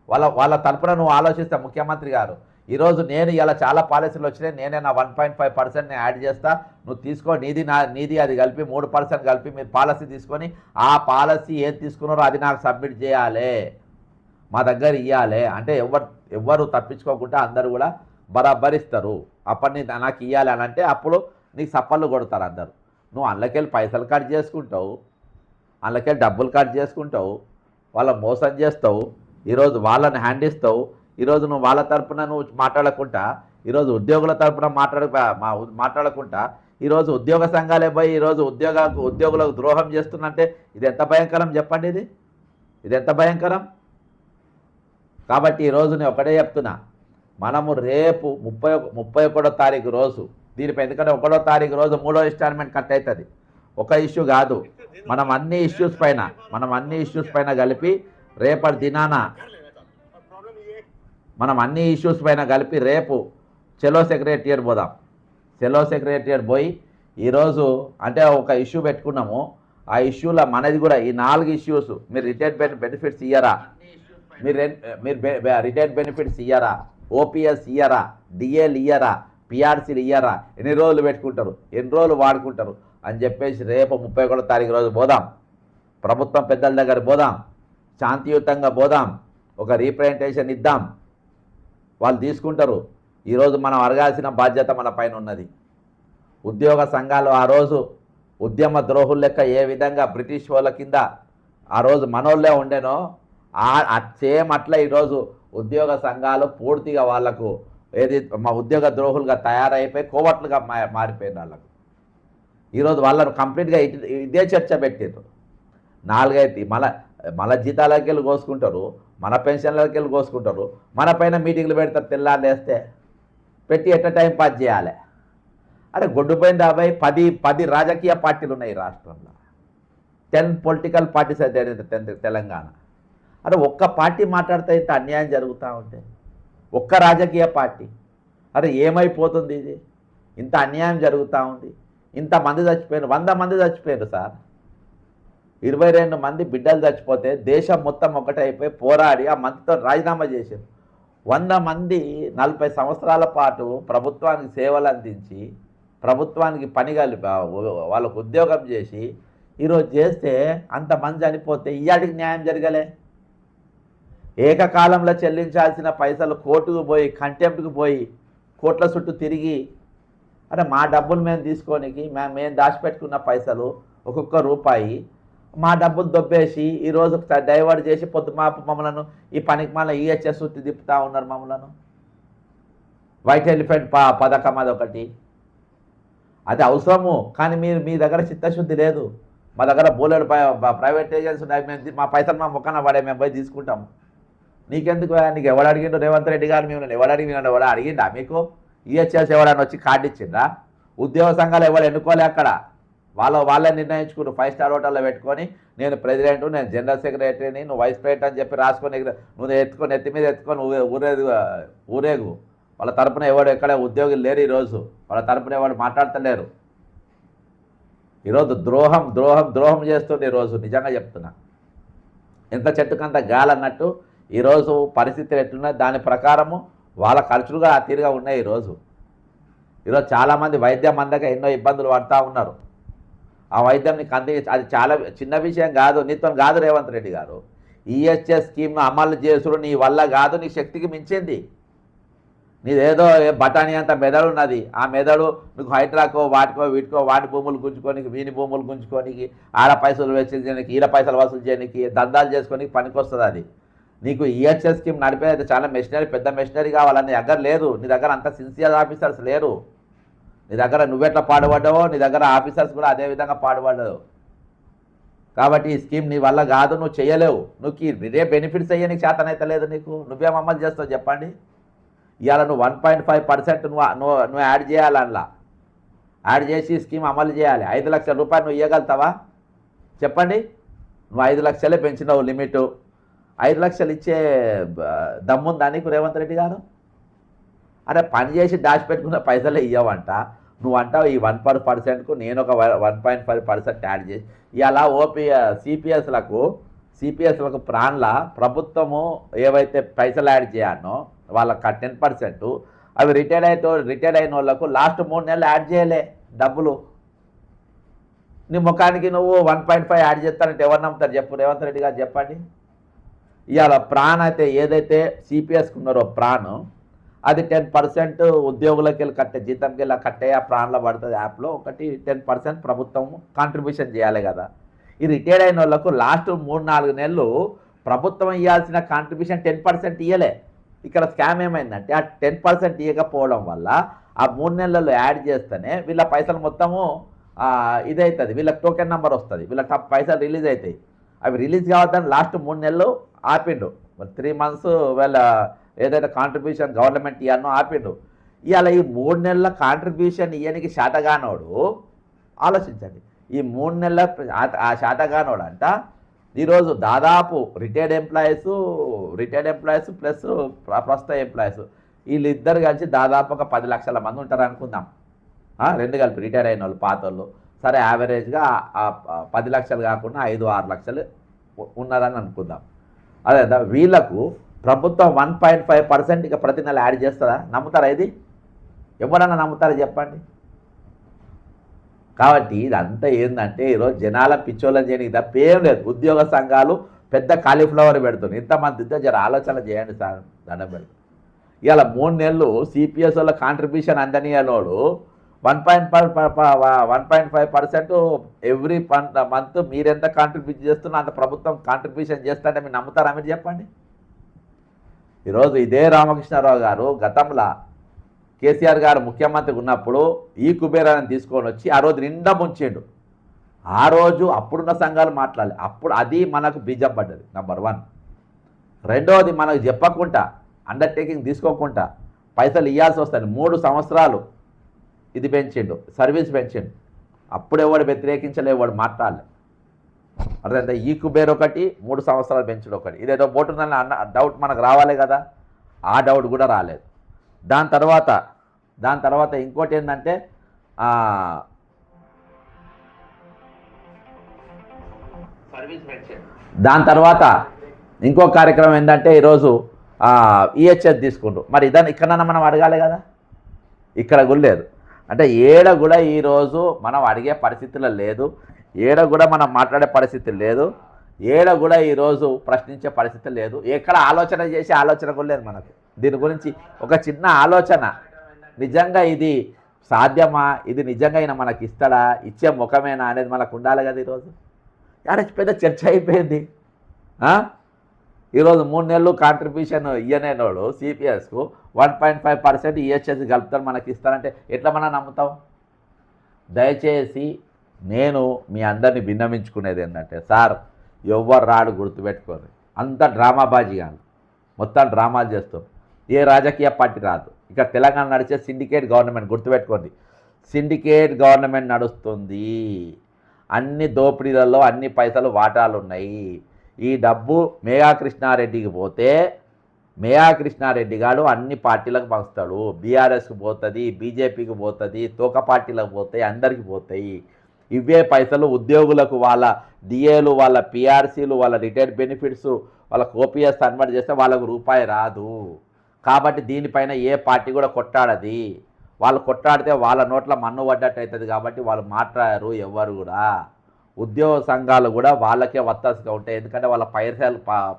వాళ్ళ తరపున నువ్వు ఆలోచిస్తే ముఖ్యమంత్రి గారు, ఈరోజు నేను ఇలా చాలా పాలసీలు వచ్చినాయి, నేనే నా 1.5% యాడ్ చేస్తా, నువ్వు తీసుకో, నీది అది కలిపి 3% కలిపి మీరు పాలసీ తీసుకొని ఆ పాలసీ ఏది తీసుకున్నారో అది నాకు సబ్మిట్ చేయాలి, మా దగ్గర ఇవ్వాలి అంటే ఎవ్వరు తప్పించుకోకుండా అందరూ కూడా బరాబరిస్తారు. అప్పటిని నాకు ఇవ్వాలి అని అంటే అప్పుడు నీకు సప్పళ్ళు కొడతారు అందరు. నువ్వు అందులోకెళ్ళి పైసలు కట్ చేసుకుంటావు, అందులోకెళ్ళి డబ్బులు కట్ చేసుకుంటావు, వాళ్ళ మోసం చేస్తావు, ఈరోజు వాళ్ళని హ్యాండ్ ఇస్తావు. ఈరోజు నువ్వు వాళ్ళ తరపున నువ్వు మాట్లాడకుండా, ఈరోజు ఉద్యోగుల తరపున మాట్లాడకుండా ఈరోజు ఉద్యోగ సంఘాలే పోయి ఈరోజు ఉద్యోగులకు ద్రోహం చేస్తున్నంటే ఇది ఎంత భయంకరం చెప్పండి? ఇది ఎంత భయంకరం? కాబట్టి ఈరోజు నేను ఒకటే చెప్తున్నా, మనము రేపు 31వ తారీఖు రోజు దీనిపై, ఎందుకంటే 1వ తారీఖు రోజు 3వ ఇన్స్టాల్మెంట్ కట్ అవుతుంది. ఒక ఇష్యూ కాదు, మనం అన్ని ఇష్యూస్ పైన కలిపి రేపటి దినాన రేపు చెలో సెక్రటరియట్ పోదాం. చెలో సెక్రటరియట్ పోయి ఈరోజు అంటే ఒక ఇష్యూ పెట్టుకున్నాము, ఆ ఇష్యూలో మనది కూడా ఈ 4 ఇష్యూస్, మీరు రిటైర్డ్ బెనిఫిట్స్ ఇయ్యరా, మీరు రిటైర్డ్ బెనిఫిట్స్ ఇయ్యరా, ఓపీఎస్ ఇయ్యరా, డిఏలు ఇయ్యరా, పిఆర్సీలు ఇయ్యరా, ఎన్ని రోజులు పెట్టుకుంటారు, ఎన్ని రోజులు వాడుకుంటారు అని చెప్పేసి రేపు 31వ తారీఖు రోజు పోదాం, ప్రభుత్వం పెద్దల దగ్గర పోదాం, శాంతియుతంగా పోదాం, ఒక రీప్రజెంటేషన్ ఇద్దాం, వాళ్ళు తీసుకుంటారు. ఈరోజు మనం అడగాల్సిన బాధ్యత మన పైన ఉన్నది. ఉద్యోగ సంఘాలు ఆ రోజు ఉద్యమ ద్రోహుల లెక్క ఏ విధంగా బ్రిటిష్ వాళ్ళ కింద ఆ రోజు మనోళ్ళే ఉండేనో సేమ్ అట్లా ఈరోజు ఉద్యోగ సంఘాలు పూర్తిగా వాళ్లకు ఏది మా ఉద్యోగ ద్రోహులుగా తయారైపోయి కోవట్లుగా మారిపోయిన వాళ్ళకు ఈరోజు వాళ్ళను కంప్లీట్గా ఇదే చర్చ పెట్టారు. 4 మన జీతాలకి వెళ్ళి కోసుకుంటారు, మన పెన్షన్లకి వెళ్ళి కోసుకుంటారు, మన పైన మీటింగ్లు పెడతారు. తెల్లారేస్తే పెట్టి ఎట్ట టైం పాస్ చేయాలి? అరే గొడ్డుపోయింది 10 రాజకీయ పార్టీలు ఉన్నాయి రాష్ట్రంలో, 10 పొలిటికల్ పార్టీస్ అయితే తెలంగాణ. అరే ఒక్క పార్టీ మాట్లాడితే ఇంత అన్యాయం జరుగుతూ ఉంటే, ఒక్క రాజకీయ పార్టీ, అరే ఏమైపోతుంది ఇది? ఇంత అన్యాయం జరుగుతూ ఉంది, ఇంతమంది చచ్చిపోయారు, 100 మంది చచ్చిపోయారు సార్, 22 మంది బిడ్డలు చచ్చిపోతే దేశం మొత్తం ఒకటైపోయి పోరాడి ఆ మంత్రితో రాజీనామా చేశారు. 100 మంది 40 సంవత్సరాల పాటు ప్రభుత్వానికి సేవలు అందించి ప్రభుత్వానికి పని వాళ్ళకు ఉద్యోగం చేసి ఈరోజు చేస్తే అంతమంది చనిపోతే ఇయాటికి న్యాయం జరగలే. ఏకకాలంలో చెల్లించాల్సిన పైసలు కోర్టుకు పోయి కంటెంప్ట్కి పోయి కోట్ల చుట్టూ తిరిగి అంటే మా డబ్బులు మేము తీసుకోనికి మేము దాచిపెట్టుకున్న పైసలు ఒక్కొక్క రూపాయి మా డబ్బులు దొబ్బేసి ఈరోజు డైవర్ట్ చేసి పొద్దుమాపు మమ్మలను ఈ పనికి మళ్ళీ ఈహెచ్ఎస్ చుట్టూ తిప్పుతూ ఉన్నారు మమ్మలను. వైట్ ఎలిఫెంట్ పథకం అదొకటి, అది అవసరము. కానీ మీ దగ్గర చిత్తశుద్ధి లేదు. మా దగ్గర బోలెడు ప్రైవేట్ ఏజెన్సీ ఉన్నాయి, మేము మా పైసలు మా ముఖాన పడే మేము పోయి తీసుకుంటాము. నీకెందుకు? నీకు ఎవడు అడిగిండు? రేవంత్ రెడ్డి గారు మేము ఎవడు అడిగిండా మీకు? ఈహెచ్ఎస్ ఎవడని వచ్చి కార్డు ఇచ్చిందా? ఉద్యోగ సంఘాలు ఎవరు ఎన్నుకోలే అక్కడ, వాళ్ళే నిర్ణయించుకున్నారు. 5 స్టార్ హోటల్లో పెట్టుకొని నేను ప్రెసిడెంట్, నేను జనరల్ సెక్రటరీని, నువ్వు వైస్ ప్రెసిడెంట్ అని చెప్పి రాసుకొని నువ్వు ఎత్తుకొని ఎత్తి మీద ఎత్తుకొని ఊరేగు. వాళ్ళ తరపున ఎవడు ఎక్కడ ఉద్యోగులు లేరు. ఈరోజు వాళ్ళ తరపున ఎవరు మాట్లాడతలేరు. ఈరోజు ద్రోహం చేస్తుండే ఈరోజు నిజంగా చెప్తున్నా. ఎంత చెట్టుకంత గాలన్నట్టు ఈరోజు పరిస్థితులు ఎట్లున్నాయి దాని ప్రకారము వాళ్ళ ఖర్చులుగా ఆ తీరుగా ఉన్నాయి. ఈరోజు చాలామంది వైద్యం అందక ఎన్నో ఇబ్బందులు పడుతూ ఉన్నారు. ఆ వైద్యం నీకు అది చాలా చిన్న విషయం కాదు, నీతో కాదు రేవంత్ రెడ్డి గారు. ఈహెచ్ఎస్ స్కీమ్ను అమలు చేసుడు నీ వల్ల కాదు, నీ శక్తికి మించింది. నీదేదో బఠానీ అంత మెదడు ఉన్నది. ఆ మెదడు నీకు హైడ్రాకో వీటికో వాటి భూములు గుంజుకోనికి వీని భూములు గుంజుకోనికి ఆడ పైసలు వసూలు చేయడానికి ఈడ పైసలు వసూలు చేయడానికి దందాలు చేసుకోనికి పనికొస్తుంది. అది నీకు ఈహెచ్ఎస్ స్కీమ్ నడిపేది చాలా పెద్ద మెషినరీ కావాలని నీ దగ్గర లేదు. నీ దగ్గర అంత సిన్సియర్ ఆఫీసర్స్ లేరు. నీ దగ్గర నువ్వెట్లా పాడుపడ్డావో నీ దగ్గర ఆఫీసర్స్ కూడా అదే విధంగా పాడుపడ్డావు. కాబట్టి ఈ స్కీమ్ నీ వల్ల కాదు, నువ్వు చేయలేవు. నువ్వు ఇదే బెనిఫిట్స్ అయ్యే నీకు చేతనైతే లేదు. నువ్వేం అమలు చేస్తావు చెప్పండి? ఇవాళ నువ్వు 1.5% నువ్వు యాడ్ చేయాలి. అందులో యాడ్ చేసి స్కీమ్ అమలు చేయాలి. 5 లక్షల రూపాయలు నువ్వు ఇవ్వగలుగుతావా చెప్పండి? నువ్వు 5 లక్షలే పెంచినావు లిమిటు. 5 లక్షలు ఇచ్చే దమ్ముందా నీకు రేవంత్ రెడ్డి గారు? అరే పని చేసి దాచిపెట్టుకున్న పైసలే ఇవ్వవంట. నువ్వు అంటావు ఈ 1% నేను ఒక 1.5% యాడ్ చేసి ఇలా సిపిఎస్లకు ప్రాణ్ల ప్రభుత్వము ఏవైతే పైసలు యాడ్ చేయాలనో వాళ్ళకి 10%, అవి రిటైర్డ్ అయిన వాళ్ళకు లాస్ట్ 3 నెలలు యాడ్ చేయలే డబ్బులు. నీ ముఖానికి నువ్వు 1.5 యాడ్ చేస్తానంటే ఎవరు నమ్ముతారు చెప్పు రేవంత్ రెడ్డి గారు చెప్పండి? ఇవాళ ప్రాణ్ అయితే ఏదైతే సిపిఎస్కి ఉన్నారో ప్రాణ్ అది 10% ఉద్యోగులకి వెళ్ళి జీతంకి వెళ్ళి కట్టే ఆ ప్రాణ్లో పడుతుంది. యాప్లో ఒకటి 10% ప్రభుత్వం కాంట్రిబ్యూషన్ చేయాలి కదా. ఈ రిటైర్డ్ అయిన వాళ్ళకు లాస్ట్ 3-4 నెలలు ప్రభుత్వం ఇవ్వాల్సిన కాంట్రిబ్యూషన్ 10% ఇవ్వలే. ఇక్కడ స్కామ్ ఏమైందంటే ఆ 10% ఇవ్వకపోవడం వల్ల ఆ 3 నెలల్లో యాడ్ చేస్తేనే వీళ్ళ పైసలు మొత్తము ఇదవుతుంది. వీళ్ళకి టోకెన్ నెంబర్ వస్తుంది, వీళ్ళకి పైసలు రిలీజ్ అవుతాయి. అవి రిలీజ్ కావద్దని లాస్ట్ 3 నెలలు ఆపిండు. 3 మంత్స్ వీళ్ళ ఏదైతే కాంట్రిబ్యూషన్ గవర్నమెంట్ ఇవ్వాలనో ఆపిండు. ఇవాళ ఈ 3 నెలల కాంట్రిబ్యూషన్ ఇవ్వనికి శాతగానోడు ఆలోచించండి. ఈ 3 నెలల ఆ శాతగానోడు అంట ఈరోజు దాదాపు రిటైర్డ్ ఎంప్లాయీస్ ప్లస్ ప్రస్తుత ఎంప్లాయీస్ వీళ్ళిద్దరు కలిసి దాదాపు ఒక 10 లక్షల మంది ఉంటారు అనుకుందాం. 2 కలిపి రిటైర్ అయిన వాళ్ళు పాత వాళ్ళు. సరే యావరేజ్గా 10 లక్షలు కాకుండా 5-6 లక్షలు ఉన్నారని అనుకుందాం. అదే వీళ్ళకు ప్రభుత్వం 1.5% ఇక ప్రతి నెల యాడ్ చేస్తుందా? నమ్ముతారా? ఇది ఎవరన్నా నమ్ముతారా చెప్పండి? కాబట్టి ఇదంతా ఏంటంటే ఈరోజు జనాల పిచ్చోళ్ళని చేయడానికి తప్పేం లేదు. ఉద్యోగ సంఘాలు పెద్ద కాలీఫ్లవర్ పెడుతుంది. ఇంతమంది జర ఆలోచన చేయండి సార్, దండం పెడుతుంది. ఇవాళ 3 నెలలు సిపిఎస్ వాళ్ళ కాంట్రిబ్యూషన్ అందనియాలోడు 1.5% ఎవ్రీ మంత్ మీరెంత కాంట్రిబ్యూట్ చేస్తున్నా అంత ప్రభుత్వం కాంట్రిబ్యూషన్ చేస్తారంటే మీరు నమ్ముతారా? మీరు చెప్పండి. ఈరోజు ఇదే రామకృష్ణారావు గారు గతంలో కేసీఆర్ గారు ముఖ్యమంత్రి ఉన్నప్పుడు ఈ కుబేరాన్ని తీసుకొని వచ్చి ఆ రోజు నిండా ముంచిండు. ఆ రోజు అప్పుడున్న సంఘాలు మాట్లాడాలి. అప్పుడు అది మనకు బీజం పడ్డది నెంబర్ 1. రెండవది మనకు చెప్పకుండా అండర్టేకింగ్ తీసుకోకుండా పైసలు ఇవ్వాల్సి వస్తుంది. 3 సంవత్సరాలు ఇది పెంచిండు, సర్వీస్ పెంచిండు. అప్పుడు ఎవడు వ్యతిరేకించలే, ఎవడు మాట్లాడలే. అర్థంటే ఈ కుబేర్ ఒకటి 3 సంవత్సరాలు పెంచుడు ఒకటి. ఇదేదో పోతుందని డౌట్ మనకు రావాలి కదా, ఆ డౌట్ కూడా రాలేదు. దాని తర్వాత ఇంకోటి ఏంటంటే సర్వీస్ పెన్షన్. దాని తర్వాత ఇంకో కార్యక్రమం ఏంటంటే ఈరోజు ఈహెచ్ఎస్ తీసుకుంటారు. మరి ఇక్కడన్నా మనం అడగాలి కదా, ఇక్కడ కూడా లేదు. అంటే ఏడ కూడా ఈరోజు మనం అడిగే పరిస్థితుల్లో లేదు, ఏడ కూడా మనం మాట్లాడే పరిస్థితి లేదు, ఏడ కూడా ఈరోజు ప్రశ్నించే పరిస్థితి లేదు, ఎక్కడ ఆలోచన చేసే ఆలోచన కూడా లేదు మనకు. దీని గురించి ఒక చిన్న ఆలోచన, నిజంగా ఇది సాధ్యమా, ఇది నిజంగా అయినా మనకి ఇస్తాడా, ఇచ్చే ముఖమేనా అనేది మనకు ఉండాలి కదా. ఈరోజు యాడచ్చి పెద్ద చర్చ అయిపోయింది. ఈరోజు 3 నెలలు కాంట్రిబ్యూషన్ ఇయ్యనేనోడు సిపిఎస్కు 1.5% ఈహెచ్ఎస్ కలుపుతారు మనకి ఇస్తారంటే ఎట్లా మనం నమ్ముతాం? దయచేసి నేను మీ అందరినీ విన్నవించుకునేది ఏంటంటే, సార్ ఎవ్వరు రాడు గుర్తుపెట్టుకోండి, అంత డ్రామాబాజీ కాదు, మొత్తం డ్రామాలు చేస్తాం. ఏ రాజకీయ పార్టీ రాదు. ఇక తెలంగాణ నడిచే సిండికేట్ గవర్నమెంట్, గుర్తుపెట్టుకోండి, సిండికేట్ గవర్నమెంట్ నడుస్తుంది. అన్ని దోపిడీలలో అన్ని పైసలు వాటాలు ఉన్నాయి. ఈ డబ్బు మేఘా కృష్ణారెడ్డికి పోతే మేఘా కృష్ణారెడ్డి గారు అన్ని పార్టీలకు పంచుతాడు. బీఆర్ఎస్కి పోతుంది, బీజేపీకి పోతుంది, తోక పార్టీలకు పోతాయి, అందరికీ పోతాయి. ఇవే పైసలు ఉద్యోగులకు వాళ్ళ డిఏలు, వాళ్ళ పిఆర్సీలు, వాళ్ళ రిటైర్డ్ బెనిఫిట్స్, వాళ్ళకు ఓపీఎస్ కన్వర్ట్ చేస్తే వాళ్ళకు రూపాయి రాదు. కాబట్టి దీనిపైన ఏ పార్టీ కూడా కొట్టాడది. వాళ్ళు కొట్టాడితే వాళ్ళ నోట్ల మన్ను పడ్డట్టు అవుతుంది. కాబట్టి వాళ్ళు మాట్లాడారు ఎవ్వరు కూడా. ఉద్యోగ సంఘాలు కూడా వాళ్ళకే వత్తాసుగా ఉంటాయి. ఎందుకంటే వాళ్ళ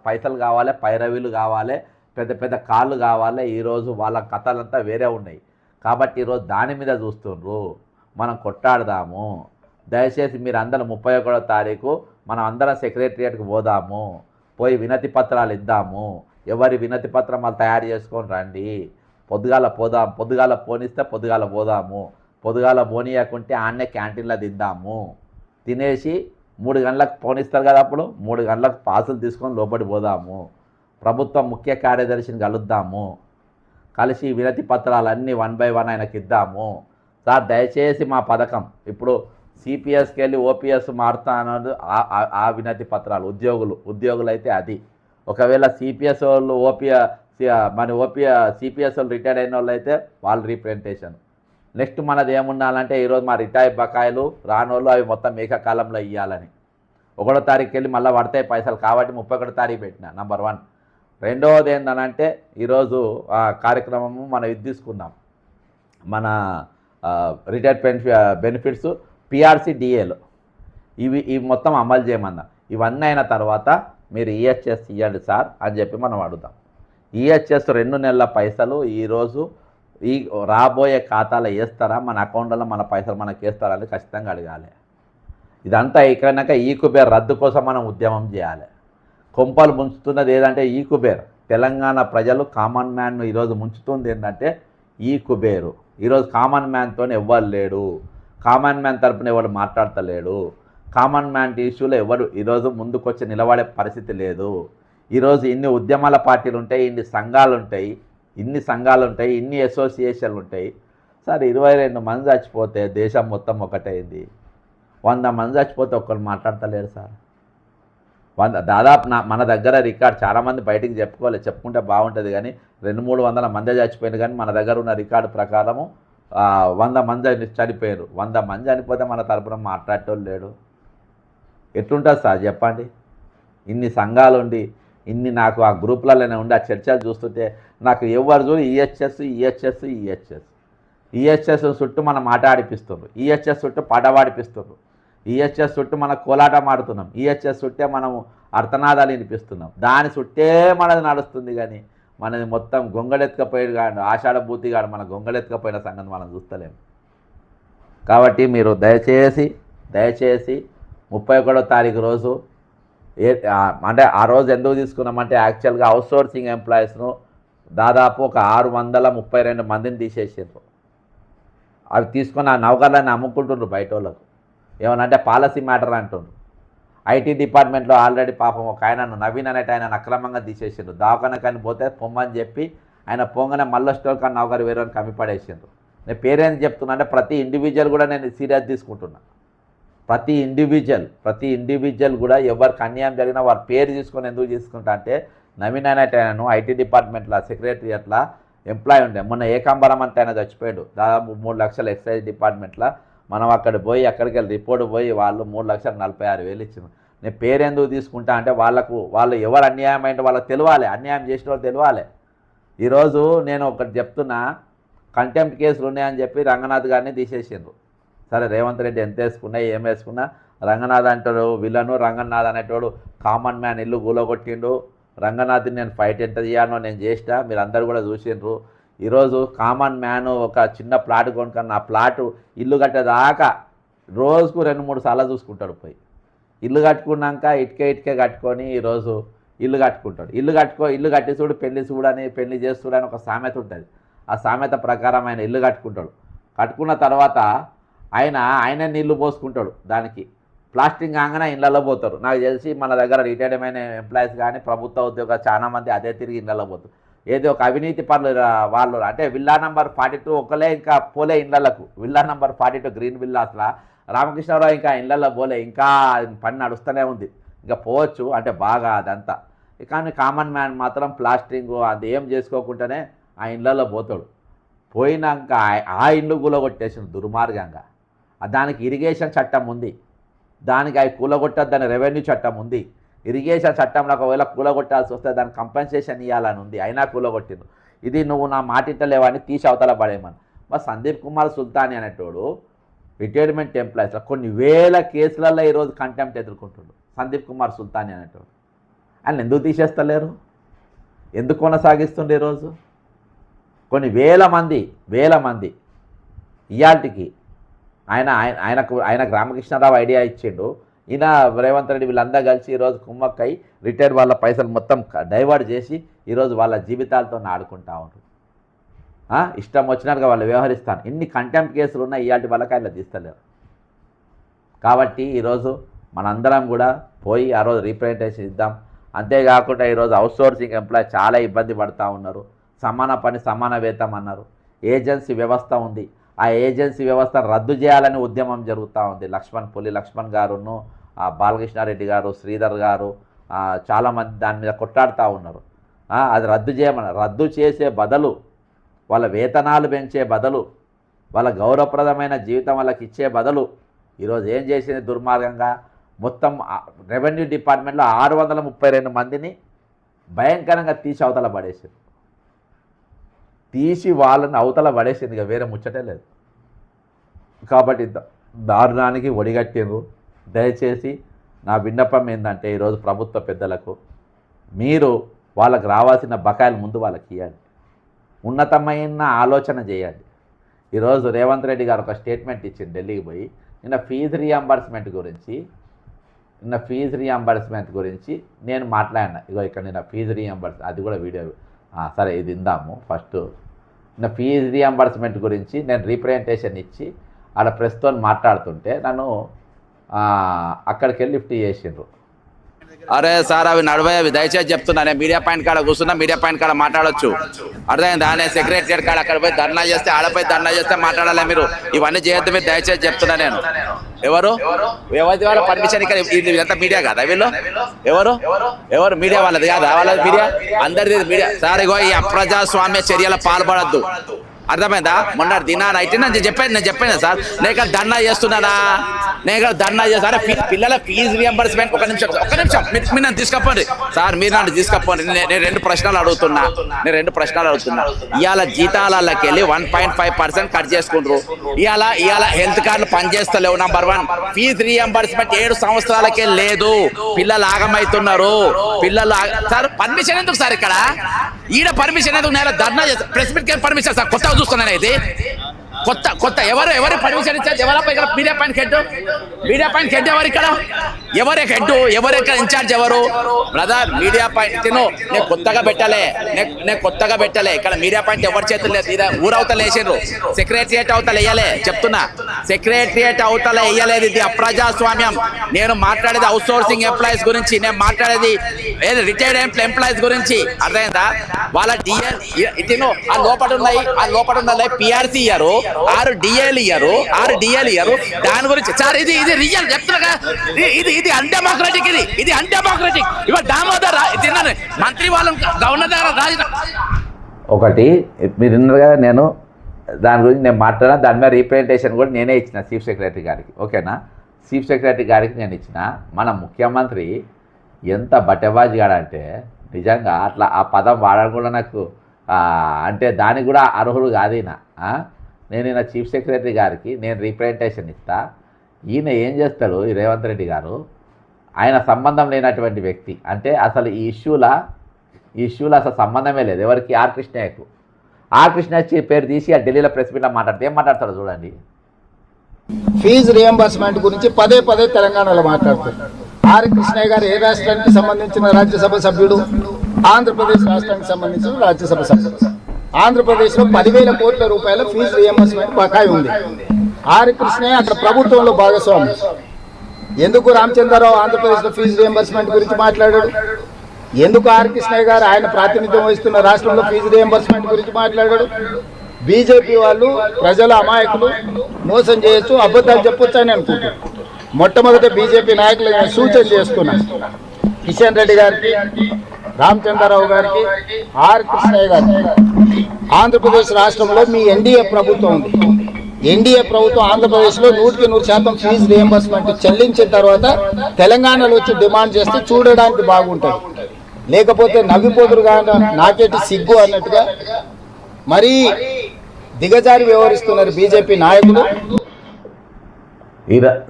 పైసలు కావాలి, పైరవీలు కావాలి, పెద్ద పెద్ద కాళ్ళు కావాలి. ఈరోజు వాళ్ళ కథలంతా వేరే ఉన్నాయి. కాబట్టి ఈరోజు దాని మీద చూస్తుండ్రు. మనం కొట్టాడదాము. దయచేసి మీరు అందరూ 31వ తారీఖు మనం అందరం సెక్రటరియట్కి పోదాము, పోయి వినతి పత్రాలు ఇద్దాము. ఎవరి వినతి పత్రం వాళ్ళు తయారు చేసుకొని రండి. పొద్దుగాల పోదాం, పొద్దుగాల పోనిస్తే పొద్దుగాల పోదాము, పొద్దుగాల పోనీయకుంటే ఆన్నే క్యాంటీన్లో తిందాము. తినేసి 3 గంటలకు పోనిస్తారు కదా, అప్పుడు 3 గంటలకు పాసులు తీసుకొని లోపలి పోదాము. ప్రభుత్వం ముఖ్య కార్యదర్శిని కలుద్దాము, కలిసి వినతి పత్రాలన్నీ 1 by 1 ఆయనకి ఇద్దాము. సార్ దయచేసి మా పథకం ఇప్పుడు సిపిఎస్కి వెళ్ళి ఓపీఎస్ మారుతా అన్నది ఆ వినతి పత్రాలు. ఉద్యోగులు అయితే అది. ఒకవేళ సిపిఎస్ వాళ్ళు సిపిఎస్ వాళ్ళు రిటైర్డ్ అయిన వాళ్ళు అయితే వాళ్ళ రీప్రజెంటేషన్. నెక్స్ట్ మనది ఏముండాలంటే, ఈరోజు మా రిటైర్ బకాయిలు రానోళ్ళు అవి మొత్తం ఏకకాలంలో ఇవ్వాలని. 1వ తారీఖుకి వెళ్ళి మళ్ళీ పడతాయి పైసలు, కాబట్టి 31వ తారీఖు పెట్టిన నంబర్ 1. రెండవది ఏంటనంటే, ఈరోజు కార్యక్రమము మనం ఇది తీసుకుందాం, మన రిటైర్డ్ బెనిఫిట్స్, పిఆర్సీ, డిఏలు ఇవి మొత్తం అమలు చేయమన్నా. ఇవన్నీ అయిన తర్వాత మీరు ఈహెచ్ఎస్ ఇవ్వండి సార్ అని చెప్పి మనం అడుగుతాం. ఈహెచ్ఎస్ 2 నెలల పైసలు ఈరోజు ఈ రాబోయే ఖాతాలో వేస్తారా, మన అకౌంట్లో మన పైసలు మనకి వేస్తారా అని ఖచ్చితంగా అడగాలి. ఇదంతా అయిపోయినాక ఈ కుబేర్ రద్దు కోసం మనం ఉద్యమం చేయాలి. కొంపలు ముంచుతున్నది ఏదంటే ఈ కుబేర్. తెలంగాణ ప్రజలు కామన్ మ్యాన్ను ఈరోజు ముంచుతుంది ఏంటంటే ఈ కుబేరు. ఈరోజు కామన్ మ్యాన్తో ఎవ్వరు లేడు, కామన్ మ్యాన్ తరపున ఎవరు మాట్లాడతలేడు, కామన్ మ్యాన్ ఇష్యూలో ఎవరు ఈరోజు ముందుకొచ్చి నిలబడే పరిస్థితి లేదు. ఈరోజు ఇన్ని ఉద్యమాల పార్టీలు ఉంటాయి, ఇన్ని సంఘాలు ఉంటాయి, ఇన్ని అసోసియేషన్లు ఉంటాయి. సార్ 22 మంది చచ్చిపోతే దేశం మొత్తం ఒకటైంది. 100 మంది చచ్చిపోతే ఒక్కరు మాట్లాడతలేరు సార్. దాదాపు మన దగ్గర రికార్డ్ చాలామంది బయటికి చెప్పుకుంటే బాగుంటుంది, కానీ 200-300 మంది చచ్చిపోయింది. కానీ మన దగ్గర ఉన్న రికార్డు ప్రకారము 100 మంది చనిపోయారు. 100 మంది చనిపోతే మన తరపున మాట్లాడేటోళ్ళు లేడు. ఎట్లుంటుంది సార్ చెప్పండి? ఇన్ని సంఘాలు ఉండి, ఇన్ని నాకు ఆ గ్రూప్లలోనే ఉండి ఆ చర్చలు చూస్తుంటే నాకు ఎవరు చూడు ఈహెచ్ఎస్ చుట్టూ మనం ఆట ఆడిపిస్తున్నారు, ఈహెచ్ఎస్ చుట్టూ పాట పాడిపిస్తున్నారు, ఈహెచ్ఎస్ చుట్టూ మనం కోలాటం ఆడుతున్నాం, ఈహెచ్ఎస్ చుట్టే మనము అర్థనాదాలు వినిపిస్తున్నాం. దాని చుట్టే మనది నడుస్తుంది. కానీ మనది మొత్తం గొంగళెత్తుకపోయాడు కాదు, ఆషాఢ భూతి కాదు, మన గొంగళెత్తుకపోయిన సంగతి మనం చూస్తలేము. కాబట్టి మీరు దయచేసి 31వ తారీఖు రోజు అంటే ఆ రోజు ఎందుకు తీసుకున్నామంటే, యాక్చువల్గా అవుట్సోర్సింగ్ ఎంప్లాయీస్ను దాదాపు ఒక 632 మందిని తీసేసారు. అవి తీసుకొని ఆ నౌకర్లని అమ్ముకుంటుండ్రు బయట వాళ్ళకు. ఏమనంటే పాలసీ మ్యాటర్ అంటుండ్రు. ఐటీ డిపార్ట్మెంట్లో ఆల్రెడీ పాపం ఒక ఆయన నవీన్ అనేటి ఆయన అక్రమంగా తీసేసిండ్రు. దవాఖానకని పోతే పొమ్మని చెప్పి ఆయన పోగానే మళ్ళీ స్టోర్ కానీ నౌకరు వేరే కమ్మిపడేసిండ్రు. నేను పేరేం చెప్తున్నా అంటే, ప్రతి ఇండివిజువల్ కూడా నేను సీరియస్ తీసుకుంటున్నా. ప్రతి ఇండివిజువల్ కూడా ఎవరికి అన్యాయం జరిగినా వారి పేరు తీసుకొని ఎందుకు తీసుకుంటా అంటే, నవీన్ అనేటి ఆయనను ఐటీ డిపార్ట్మెంట్లో సెక్రటరియట్లా ఎంప్లాయీ ఉండే, మొన్న ఏకాంబరం అంటే ఆయన చచ్చిపోయాడు. దాదాపు 3 లక్షల ఎక్సైజ్ డిపార్ట్మెంట్లో మనం అక్కడికి వెళ్ళి రిపోర్ట్ పోయి వాళ్ళు 3,46,000 ఇచ్చింది. నేను పేరు ఎందుకు తీసుకుంటా అంటే, వాళ్ళు ఎవరు అన్యాయం అంటే వాళ్ళకి తెలియాలి, అన్యాయం చేసిన వాళ్ళు తెలియాలి. ఈరోజు నేను ఒకటి చెప్తున్నా, కంటెంప్ట్ కేసులు ఉన్నాయని చెప్పి రంగనాథ్ గారిని తీసేసిండ్రు. సరే రేవంత్ రెడ్డి ఎంత వేసుకున్నా ఏం వేసుకున్నా రంగనాథ్ అంటాడు విలను, రంగనాథ్ అనేటోడు కామన్ మ్యాన్ ఇల్లు గూలగొట్టిండు. రంగనాథ్ని నేను ఫైట్ ఎంత చేయాలో నేను చేసిన, మీరు అందరు కూడా చూసిండ్రు. ఈరోజు కామన్ మ్యాన్ ఒక చిన్న ప్లాట్ కొనుక్కన్న ఆ ప్లాటు ఇల్లు కట్టేదాకా రోజుకు 2-3 సార్లు చూసుకుంటాడు. పోయి ఇల్లు కట్టుకున్నాక ఇటుకే కట్టుకొని ఈరోజు ఇల్లు కట్టుకుంటాడు. ఇల్లు కట్టి చూడు పెళ్లి చూడని పెళ్లి చేస్తుడని ఒక సామెత ఉంటుంది. ఆ సామెత ప్రకారం ఆయన ఇల్లు కట్టుకుంటాడు. కట్టుకున్న తర్వాత ఆయన నీళ్లు పోసుకుంటాడు. దానికి ప్లాస్టింగ్ కాగానే ఇళ్ళల్లో పోతారు. నాకు తెలిసి మన దగ్గర రిటైర్డ్ అయిన ఎంప్లాయీస్ కానీ ప్రభుత్వ ఉద్యోగాలు చాలామంది అదే తిరిగి ఇళ్ళల్లో పోతారు. ఏదో ఒక అవినీతి పనులు వాళ్ళు అంటే విల్లా నెంబర్ 42 ఒకలే ఇంకా పోలే ఇళ్ళకు. విల్లా నెంబర్ 42 గ్రీన్ విల్లాస్లా రామకృష్ణారావు ఇంకా ఇళ్ళల్లో పోలే, ఇంకా పని నడుస్తూనే ఉంది. ఇంకా పోవచ్చు అంటే బాగా అదంతా. కానీ కామన్ మ్యాన్ మాత్రం ప్లాస్టింగ్ అది ఏం చేసుకోకుండానే ఆ ఇళ్ళల్లో పోతాడు. పోయినాక ఆ ఇల్లు కూలగొట్టేసిన దుర్మార్గంగా. దానికి ఇరిగేషన్ చట్టం ఉంది, దానికి అవి కూలగొట్టద్దని రెవెన్యూ చట్టం ఉంది. ఇరిగేషన్ చట్టంలో ఒకవేళ కూలగొట్టాల్సి వస్తే దానికి కంపెన్సేషన్ ఇవ్వాలని ఉంది, అయినా కూలగొట్టిండు. ఇది నువ్వు నా మాటింటలేవని తీసి అవతల పడేయమని. మరి సందీప్ కుమార్ సుల్తాని అనేటోడు రిటైర్మెంట్ ఎంప్లాయీస్లో కొన్ని వేల కేసులలో ఈరోజు కంటెంప్ట్ ఎదుర్కొంటున్నాడు. సందీప్ కుమార్ సుల్తాని అనేటోడు ఆయన ఎందుకు తీసేస్తలేరు? ఎందుకు కొనసాగిస్తుండే? ఈరోజు కొన్ని వేల మంది ఇయాల్టికి ఆయనకు రామకృష్ణారావు ఐడియా ఇచ్చిండు. ఈయన రేవంత్ రెడ్డి వీళ్ళందరూ కలిసి ఈరోజు కుమ్మక్కై రిటైర్డ్ వాళ్ళ పైసలు మొత్తం డైవర్ట్ చేసి ఈరోజు వాళ్ళ జీవితాలతో ఆడుకుంటా ఉంటారు. ఇష్టం వచ్చినట్టుగా వాళ్ళు వ్యవహరిస్తాను. ఇన్ని కంటెంప్ట్ కేసులు ఉన్నాయి, ఇయాల్టి వాళ్ళకి ఆయన తీస్తలేరు. కాబట్టి ఈరోజు మనందరం కూడా పోయి ఆ రోజు రీప్రజెంటేషన్ ఇద్దాం. అంతేకాకుండా ఈరోజు అవుట్సోర్సింగ్ ఎంప్లాయీ చాలా ఇబ్బంది పడుతూ ఉన్నారు. సమాన పని సమాన వేతం అన్నారు. ఏజెన్సీ వ్యవస్థ ఉంది, ఆ ఏజెన్సీ వ్యవస్థ రద్దు చేయాలని ఉద్యమం జరుగుతూ ఉంది. పులి లక్ష్మణ్ గారును బాలకృష్ణారెడ్డి గారు, శ్రీధర్ గారు చాలామంది దాని మీద కొట్లాడుతూ ఉన్నారు. అది రద్దు చేయమన్నారు. రద్దు చేసే బదులు, వాళ్ళ వేతనాలు పెంచే బదులు, వాళ్ళ గౌరవప్రదమైన జీవితం వాళ్ళకి ఇచ్చే బదులు ఈరోజు ఏం చేసింది దుర్మార్గంగా మొత్తం రెవెన్యూ డిపార్ట్మెంట్లో 632 మందిని భయంకరంగా తీసి అవతల పడేసింది. తీసి వాళ్ళని అవతల పడేసింది, ఇక వేరే ముచ్చటే లేదు. కాబట్టి దారుణానికి ఒడిగట్టిండ్రు. దయచేసి నా విన్నపం ఏంటంటే ఈరోజు ప్రభుత్వ పెద్దలకు మీరు వాళ్ళకి రావాల్సిన బకాయిలు ముందు వాళ్ళకి ఇవ్వండి, ఉన్నతమైన ఆలోచన చేయండి. ఈరోజు రేవంత్ రెడ్డి గారు ఒక స్టేట్మెంట్ ఇచ్చింది ఢిల్లీకి పోయి. నిన్న ఫీజు రీఎంబర్స్మెంట్ గురించి నేను మాట్లాడినా. ఇగో ఇక్కడ నిన్న ఫీజు రీఎంబర్స్ అది కూడా వీడియో సరే ఇది ఇందాము. ఫస్ట్ నిన్న ఫీజు రీఎంబర్స్మెంట్ గురించి నేను రీప్రజెంటేషన్ ఇచ్చి ఆడ ప్రెస్తో మాట్లాడుతుంటే నన్ను అక్కడికి వెళ్ళి లిఫ్ట్ చేసిండ్రు. అరే సార్ అవి నడవే, అవి దయచేసి చెప్తున్నా. నేను మీడియా పాయింట్ కాడ కూర్చున్నా, మీడియా పాయింట్ కాడ మాట్లాడొచ్చు. అర్థమైందా? నేను సెక్రటరియట్ కాడ అక్కడ పోయి ధర్నా చేస్తే, ఆడపోయి ధర్నా చేస్తే మాట్లాడాలి. మీరు ఇవన్నీ చేయొద్దు, మీరు దయచేసి చెప్తున్నా. నేను ఎవరు వాళ్ళ పర్మిషన్ ఇక్కడ ఇదంతా మీడియా కాదా? వీళ్ళు ఎవరు మీడియా వాళ్ళది కాదా? వాళ్ళది మీడియా, అందరిది మీడియా. సార్ ఇగో ఈ అప్రజాస్వామ్య చర్యల పాల్పడద్దు. అర్థమైందా? మొన్న దినాన అయితే నేను చెప్పాను సార్, నేను ఇక్కడ ధర్నా చేస్తున్నానా, నేను ఇక్కడ ధర్నా చేస్తాను. పిల్లల ఫీజు రియంబర్స్మెంట్ ఒక నిమిషం మీరు నన్ను తీసుకపోండి సార్, మీరు నన్ను తీసుకపోండి. నేను 2 ప్రశ్నలు అడుగుతున్నా. ఇవాళ జీతాలకి వెళ్ళి 1.5% కట్ చేసుకుంటారు. ఇవాళ హెల్త్ కార్డులు పనిచేస్తలేవు. నంబర్ 1 ఫీజు రియంబర్స్మెంట్ 7 సంవత్సరాలకే లేదు. పిల్లలు ఆగమవుతున్నారు. సార్ పర్మిషన్ ఎందుకు సార్? ఇక్కడ ఈడ పర్మిషన్ ఎందుకు? నేను ధర్నా చేస్తాను. ప్రెస్ మీట్ పర్మిషన్ సార్, కొత్తగా చూస్తున్నాను. ఇది కొత్త ఎవరు పర్మిషన్ ఇచ్చారు? ఇక్కడ మీడియా పాయింట్ హెడ్ ఎవరు? ఇక్కడ ఎవరు హెడ్? ఎవరు ఇక్కడ ఇన్ఛార్జ్? ఎవరు బ్రదర్? మీడియా పాయింట్ నేను కొత్తగా పెట్టలే. ఇక్కడ మీడియా పాయింట్ ఎవరి చేతులు లేదు. ఊరవతల వేసిండ్రు. సెక్రటరియట్ అవతల వేయలే. చెప్తున్నా, సెక్రటరియట్ అవతల వేయలేదు. ఇది అప్రజాస్వామ్యం. నేను మాట్లాడేది అవుట్ సోర్సింగ్ ఎంప్లాయీస్ గురించి, నేను మాట్లాడేది రిటైర్డ్ ఎంప్లాయీస్ గురించి. అర్థమైందా? వాళ్ళ డిఎల్ ఆ లోపల ఉన్నాయి పిఆర్సీ ఇయ్యారు, 6 డిఏలు ఇయ్యారు. దాని గురించి సార్ ఇది రియల్ చెప్తున్నా. ఇది అన్డెమోక్రటిక్. ఇది అన్డెమోక్రటిక్. ఇవాళ దామోదర్ మంత్రి వాళ్ళు గవర్నర్ రాజు ఒకటి మీరు విన్నారుగా. నేను దాని గురించి నేను మాట్లాడినా, దాని మీద రీప్రజెంటేషన్ కూడా నేనే ఇచ్చిన చీఫ్ సెక్రటరీ గారికి. ఓకేనా? చీఫ్ సెక్రటరీ గారికి నేను ఇచ్చిన. మన ముఖ్యమంత్రి ఎంత బట్టెబాజిగాడంటే నిజంగా అట్లా ఆ పదం వాడడం కూడా నాకు అంటే దానికి కూడా అర్హులు కాదు ఈయన. నేను ఈయన చీఫ్ సెక్రటరీ గారికి నేను రిప్రజెంటేషన్ ఇస్తా. ఈయన ఏం చేస్తాడు ఈ రేవంత్ రెడ్డి గారు, ఆయన సంబంధం లేనటువంటి వ్యక్తి. అంటే అసలు ఈ ఇష్యూలో అసలు సంబంధమే లేదు ఎవరికి, ఆర్ కృష్ణయ్యకు. ఆర్ కృష్ణయ్య పేరు తీసి ఆ ఢిల్లీలో ప్రెస్ మీట్లో మాట్లాడితే ఏం మాట్లాడతాడు చూడండి. ఫీజు రియంబర్స్మెంట్ గురించి పదే పదే తెలంగాణలో మాట్లాడుతున్నారు. ఆర్ కృష్ణయ్య గారు ఏ రాష్ట్రానికి సంబంధించిన రాజ్యసభ సభ్యుడు? ఆంధ్రప్రదేశ్ రాష్ట్రానికి సంబంధించిన రాజ్యసభ సభ్యుడు. ఆంధ్రప్రదేశ్లో 10,000 కోట్ల రూపాయల ఫీజు రియంబర్స్మెంట్ బకాయి ఉంది. ఆర్ కృష్ణయ్య అక్కడ ప్రభుత్వంలో భాగస్వామి. ఎందుకు రామచంద్రరావు ఆంధ్రప్రదేశ్లో ఫీజు రియంబర్స్మెంట్ గురించి మాట్లాడాడు? ఎందుకు ఆర్ కృష్ణయ్య గారు ఆయన ప్రాతినిధ్యం వహిస్తున్న రాష్ట్రంలో ఫీజు రియంబర్స్మెంట్ గురించి మాట్లాడాడు? బీజేపీ వాళ్ళు ప్రజల అమాయకులు, మోసం చేయొచ్చు, అబద్ధాలు చెప్పొచ్చు అని అనుకుంటారు. మొట్టమొదటి బీజేపీ నాయకులు సూచన చేస్తున్నారు, కిషన్ రెడ్డి గారికి, రామచంద్రరావు గారికి, ఆర్ కృష్ణయ్య గారికి, ఆంధ్రప్రదేశ్ రాష్ట్రంలో మీ ఎన్డీఏ ప్రభుత్వం ఉంది. ఎన్డీఏ ప్రభుత్వం ఆంధ్రప్రదేశ్లో 100% ఫీజు రియంబర్స్మెంట్ చెల్లించిన తర్వాత తెలంగాణలో వచ్చి డిమాండ్ చేస్తే చూడడానికి బాగుంటుంది. లేకపోతే నవ్విపోతురుగా నాకేటి సిగ్గు అన్నట్టుగా మరీ దిగజారి వ్యవహరిస్తున్నారు బీజేపీ నాయకులు.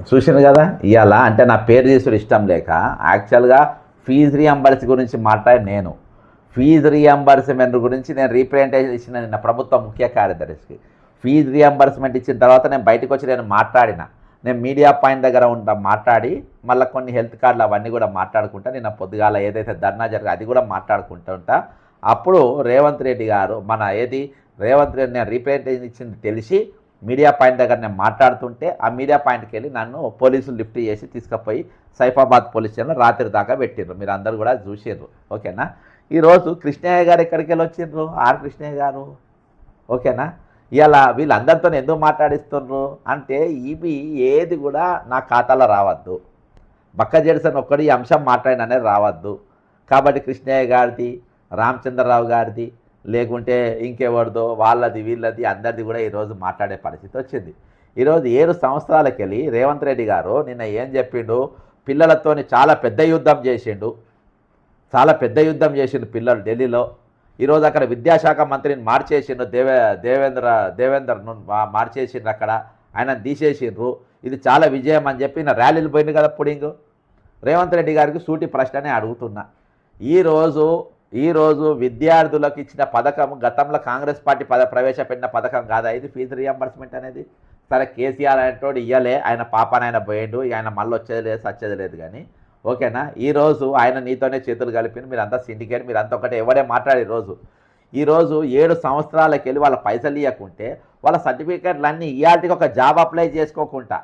చూసింది కదా ఇవాళ. అంటే నా పేరు తీసుడు ఇష్టం లేక యాక్చువల్గా ఫీజు రియంబర్స్ గురించి మాట్లాడి నేను ఫీజు రియంబర్స్మెంట్ గురించి నేను రీప్రజెంటేషన్ ఇచ్చిన నిన్న ప్రభుత్వ ముఖ్య కార్యదర్శికి. ఫీజు రియంబర్స్మెంట్ ఇచ్చిన తర్వాత నేను బయటకు వచ్చి నేను మాట్లాడిన, నేను మీడియా పాయింట్ దగ్గర మాట్లాడి మళ్ళీ కొన్ని హెల్త్ కార్డులు అవన్నీ కూడా మాట్లాడుకుంటా. నిన్న పొద్దుగాల ఏదైతే ధర్నా జరిగిందో అది కూడా మాట్లాడుకుంటా. అప్పుడు రేవంత్ రెడ్డి గారు రేవంత్ రెడ్డి నేను రీప్రజెంటేషన్ ఇచ్చింది తెలిసి మీడియా పాయింట్ దగ్గర నేను మాట్లాడుతుంటే ఆ మీడియా పాయింట్కి వెళ్ళి నన్ను పోలీసులు లిఫ్ట్ చేసి తీసుకుపోయి సైఫాబాద్ పోలీస్ స్టేషన్లో రాత్రి దాకా పెట్టిర్రు. మీరు అందరూ కూడా చూసిర్రు. ఓకేనా. ఈరోజు కృష్ణయ్య గారు ఎక్కడికి వెళ్ళి వచ్చిండ్రు, ఆర్ కృష్ణయ్య గారు. ఓకేనా. ఇలా వీళ్ళందరితో ఎందుకు మాట్లాడిస్తున్నారు అంటే ఇవి ఏది కూడా నా ఖాతాలో రావద్దు. బక్క జెడ్సన్ ఒక్కడి ఈ అంశం మాట్లాడిననే రావద్దు. కాబట్టి కృష్ణయ్య గారిది, రామచంద్రరావు గారిది, లేకుంటే ఇంకెవరిదో వాళ్ళది వీళ్ళది అందరిది కూడా ఈరోజు మాట్లాడే పరిస్థితి వచ్చింది. ఈరోజు 7 సంవత్సరాలకి వెళ్ళి రేవంత్ రెడ్డి గారు నిన్న ఏం చెప్పిండు, పిల్లలతోని చాలా పెద్ద యుద్ధం చేసిండు పిల్లలు ఢిల్లీలో. ఈరోజు అక్కడ విద్యాశాఖ మంత్రిని మార్చేసిండ్రు, దేవేంద్రను మార్చేసిండ్రు, అక్కడ ఆయన తీసేసిండ్రు. ఇది చాలా విజయం అని చెప్పి నా ర్యాలీలు పోయింది కదా పుడింగ్. రేవంత్ రెడ్డి గారికి సూటి ప్రశ్ననే అడుగుతున్నా. ఈరోజు విద్యార్థులకు ఇచ్చిన పథకం గతంలో కాంగ్రెస్ పార్టీ ప్రవేశపెట్టిన పథకం కాదా ఇది ఫీజు రియంబర్స్మెంట్ అనేది? సరే కేసీఆర్ అనేటోడు ఇయ్యలే, ఆయన పాపన ఆయన పోయిండు, ఆయన మళ్ళీ వచ్చేది లేదు సచ్చేది లేదు. కానీ ఓకేనా. ఈరోజు ఆయన నీతోనే చేతులు కలిపి మీరంతా సిండికేట్, మీరంతా ఒకటే ఎవడే మాట్లాడే ఈరోజు 7 సంవత్సరాలకి వెళ్ళి వాళ్ళ పైసలు ఇవ్వకుంటే వాళ్ళ సర్టిఫికేట్లు అన్నీ ఇయాటికి ఒక జాబ్ అప్లై చేసుకోకుండా,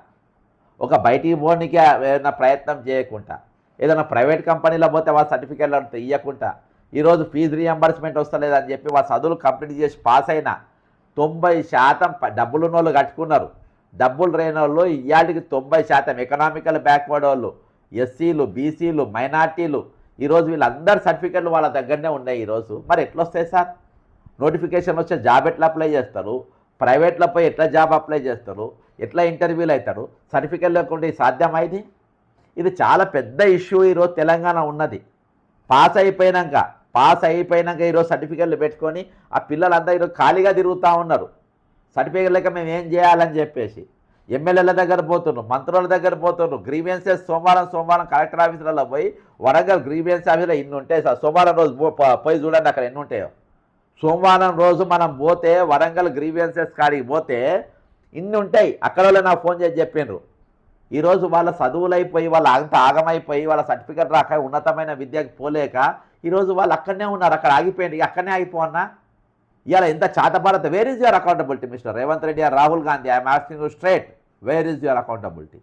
ఒక బయటికి పోనీకి ఏదైనా ప్రయత్నం చేయకుండా, ఏదైనా ప్రైవేట్ కంపెనీలో పోతే వాళ్ళ సర్టిఫికేట్లు అంతా ఇవ్వకుండా ఈరోజు ఫీజు రియంబర్స్మెంట్ వస్తలేదని చెప్పి వాళ్ళ చదువులు కంప్లీట్ చేసి పాస్ అయినా 90% డబ్బులున్న వాళ్ళు కట్టుకున్నారు. డబ్బులు లేని వాళ్ళు ఇయాటికి 90% ఎకనామికల్ బ్యాక్వర్డ్ వాళ్ళు, ఎస్సీలు, బీసీలు, మైనార్టీలు, ఈరోజు వీళ్ళందరి సర్టిఫికెట్లు వాళ్ళ దగ్గరనే ఉన్నాయి. ఈరోజు మరి ఎట్లా వస్తాయి సార్? నోటిఫికేషన్ వచ్చే జాబ్ ఎట్లా అప్లై చేస్తారు? ప్రైవేట్లో పోయి ఎట్లా జాబ్ అప్లై చేస్తారు? ఎట్లా ఇంటర్వ్యూలు అవుతారు? సర్టిఫికెట్ లేకుంటే సాధ్యమైంది? ఇది చాలా పెద్ద ఇష్యూ ఈరోజు తెలంగాణ ఉన్నది. పాస్ అయిపోయినాక ఈరోజు సర్టిఫికెట్లు పెట్టుకొని ఆ పిల్లలంతా ఈరోజు ఖాళీగా తిరుగుతూ ఉన్నారు. సర్టిఫికెట్ లేక మేము ఏం చేయాలని చెప్పేసి ఎమ్మెల్యేల దగ్గర పోతున్నారు, మంత్రుల దగ్గర పోతున్నారు. గ్రీవియన్సెస్ సోమవారం కలెక్టర్ ఆఫీసులలో పోయి వరంగల్ గ్రీవియన్స్ ఆఫీసులో ఇన్ని ఉంటాయి సార్. సోమవారం రోజు పోయి చూడండి అక్కడ ఎన్ని ఉంటాయో. సోమవారం రోజు మనం పోతే వరంగల్ గ్రీవియన్సెస్ కాడికి పోతే ఇన్ని ఉంటాయి. అక్కడ వాళ్ళు నాకు ఫోన్ చేసి చెప్పిండ్రు. ఈరోజు వాళ్ళ చదువులైపోయి వాళ్ళ అంత ఆగమైపోయి వాళ్ళ సర్టిఫికెట్ రాక ఉన్నతమైన విద్యకు పోలేక ఈరోజు వాళ్ళు అక్కడనే ఉన్నారు. అక్కడ ఆగిపోయింది, అక్కడనే ఆగిపోన్నా. ఇలా ఎంత చాటభారత. Where is your accountability mister Revanth Reddy or Rahul Gandhi? I'm asking you straight, where is your accountability?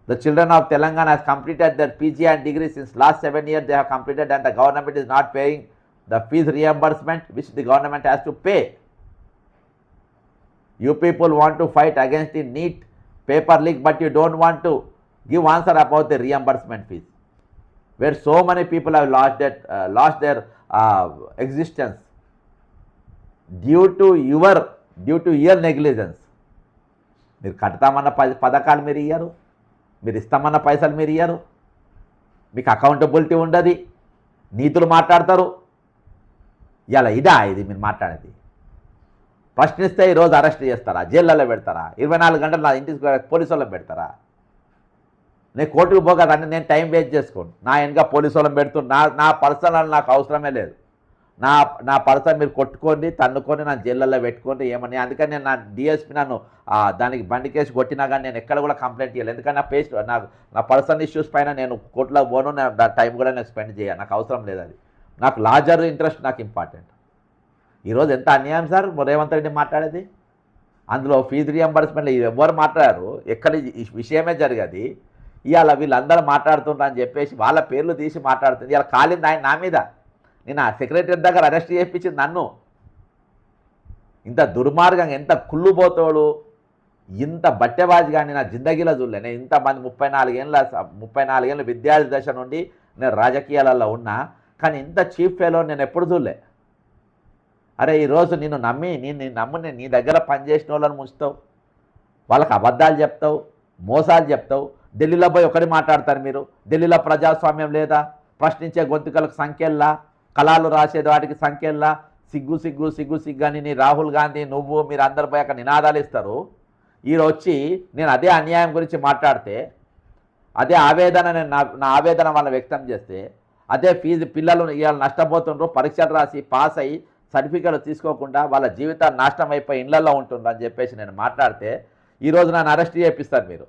The children of Telangana has completed their PG and degree since last 7 years they have completed, and the government is not paying the fees reimbursement which the government has to pay. You people want to fight against the NEET paper leak, but you don't want to give answer about the reimbursement fees, where so many people have lost their existence due to your negligence. మీరు కడతామన్న పథకాలు మీరు ఇయ్యరు, మీరు ఇస్తామన్న పైసలు మీరు ఇయ్యరు, మీకు accountability ఉండదు, నీతులు మాట్లాడతారు. ఇలా ఇదా ఇది మీరు మాట్లాడేది? ప్రశ్నిస్తే ఈరోజు అరెస్ట్ చేస్తారా, జైళ్ళలో పెడతారా, 24 గంటలు నా ఇంటికి పోలీసు వాళ్ళని పెడతారా? నేను కోర్టుకు పోకదాన్ని నేను టైం వేస్ట్ చేసుకోను. నా వెనక పోలీసు వాళ్ళని పెడుతున్నా, నా పర్సనల్ నాకు అవసరమే లేదు. నా పర్సన్ మీరు కొట్టుకోండి, తన్నుకొని నా జైళ్ళల్లో పెట్టుకోండి ఏమని. అందుకని నేను నా డిఎస్పీ నన్ను దానికి బండి కేసు కొట్టినా కానీ నేను ఎక్కడ కూడా కంప్లైంట్ చేయలేదు. ఎందుకంటే నా పర్సనల్ ఇష్యూస్ పైన నేను కోర్టులో పోను, నా టైం కూడా నేను స్పెండ్ చేయాలి. నాకు అవసరం లేదు అది. నాకు లార్జర్ ఇంట్రెస్ట్ నాకు ఇంపార్టెంట్. ఈరోజు ఎంత అన్యాయం సార్ రేవంత్ రెడ్డి మాట్లాడేది. అందులో ఫీజు రియంబర్స్మెంట్ ఎవరు మాట్లాడారు, ఎక్కడ ఈ విషయమే జరిగేది. ఇవాళ వీళ్ళందరూ మాట్లాడుతుండ్రు అని చెప్పేసి వాళ్ళ పేర్లు తీసి మాట్లాడుతుంది. ఇవాళ కాలింది ఆయన నా మీద. నేను ఆ సెక్రటరీ దగ్గర అరెస్ట్ చేయించింది నన్ను. ఇంత దుర్మార్గంగా, ఎంత కుళ్ళుబోతోడు, ఇంత బట్టెబాజి కానీ నా జిందగీలో చూడలే. నేను ఇంతమంది 34 ఏళ్ళ విద్యార్థి దశ నుండి నేను రాజకీయాలలో ఉన్నా, కానీ ఇంత చీఫ్ ఫెలో నేను ఎప్పుడు చూడలే. అరే ఈరోజు నిన్ను నమ్మి నీ దగ్గర పనిచేసిన వాళ్ళని ముంచుతావు, వాళ్ళకి అబద్ధాలు చెప్తావు, మోసాలు చెప్తావు. ఢిల్లీలో పోయి ఒకటి మాట్లాడతారు మీరు. ఢిల్లీలో ప్రజాస్వామ్యం లేదా? ప్రశ్నించే గొంతుకలకు సంఖ్యల్లా, కళాలు రాసేది వాటికి సంఖ్యల్లా. సిగ్గు సిగ్గు సిగ్గు సిగ్గు అని నీ రాహుల్ గాంధీ నువ్వు మీరు అందరు పోయి అక్కడ నినాదాలు ఇస్తారు. ఈరోజు వచ్చి నేను అదే అన్యాయం గురించి మాట్లాడితే, అదే ఆవేదన నేను నా ఆవేదన వాళ్ళని వ్యక్తం చేస్తే, అదే ఫీజు పిల్లలు ఇవాళ నష్టపోతుండ్రు, పరీక్షలు రాసి పాస్ అయ్యి సర్టిఫికేట్లు తీసుకోకుండా వాళ్ళ జీవితాలు నాశనం అయిపోయి ఇళ్లలో ఉంటుండ్రు అని చెప్పేసి నేను మాట్లాడితే, ఈరోజు నన్ను అరెస్ట్ చేపిస్తారు మీరు,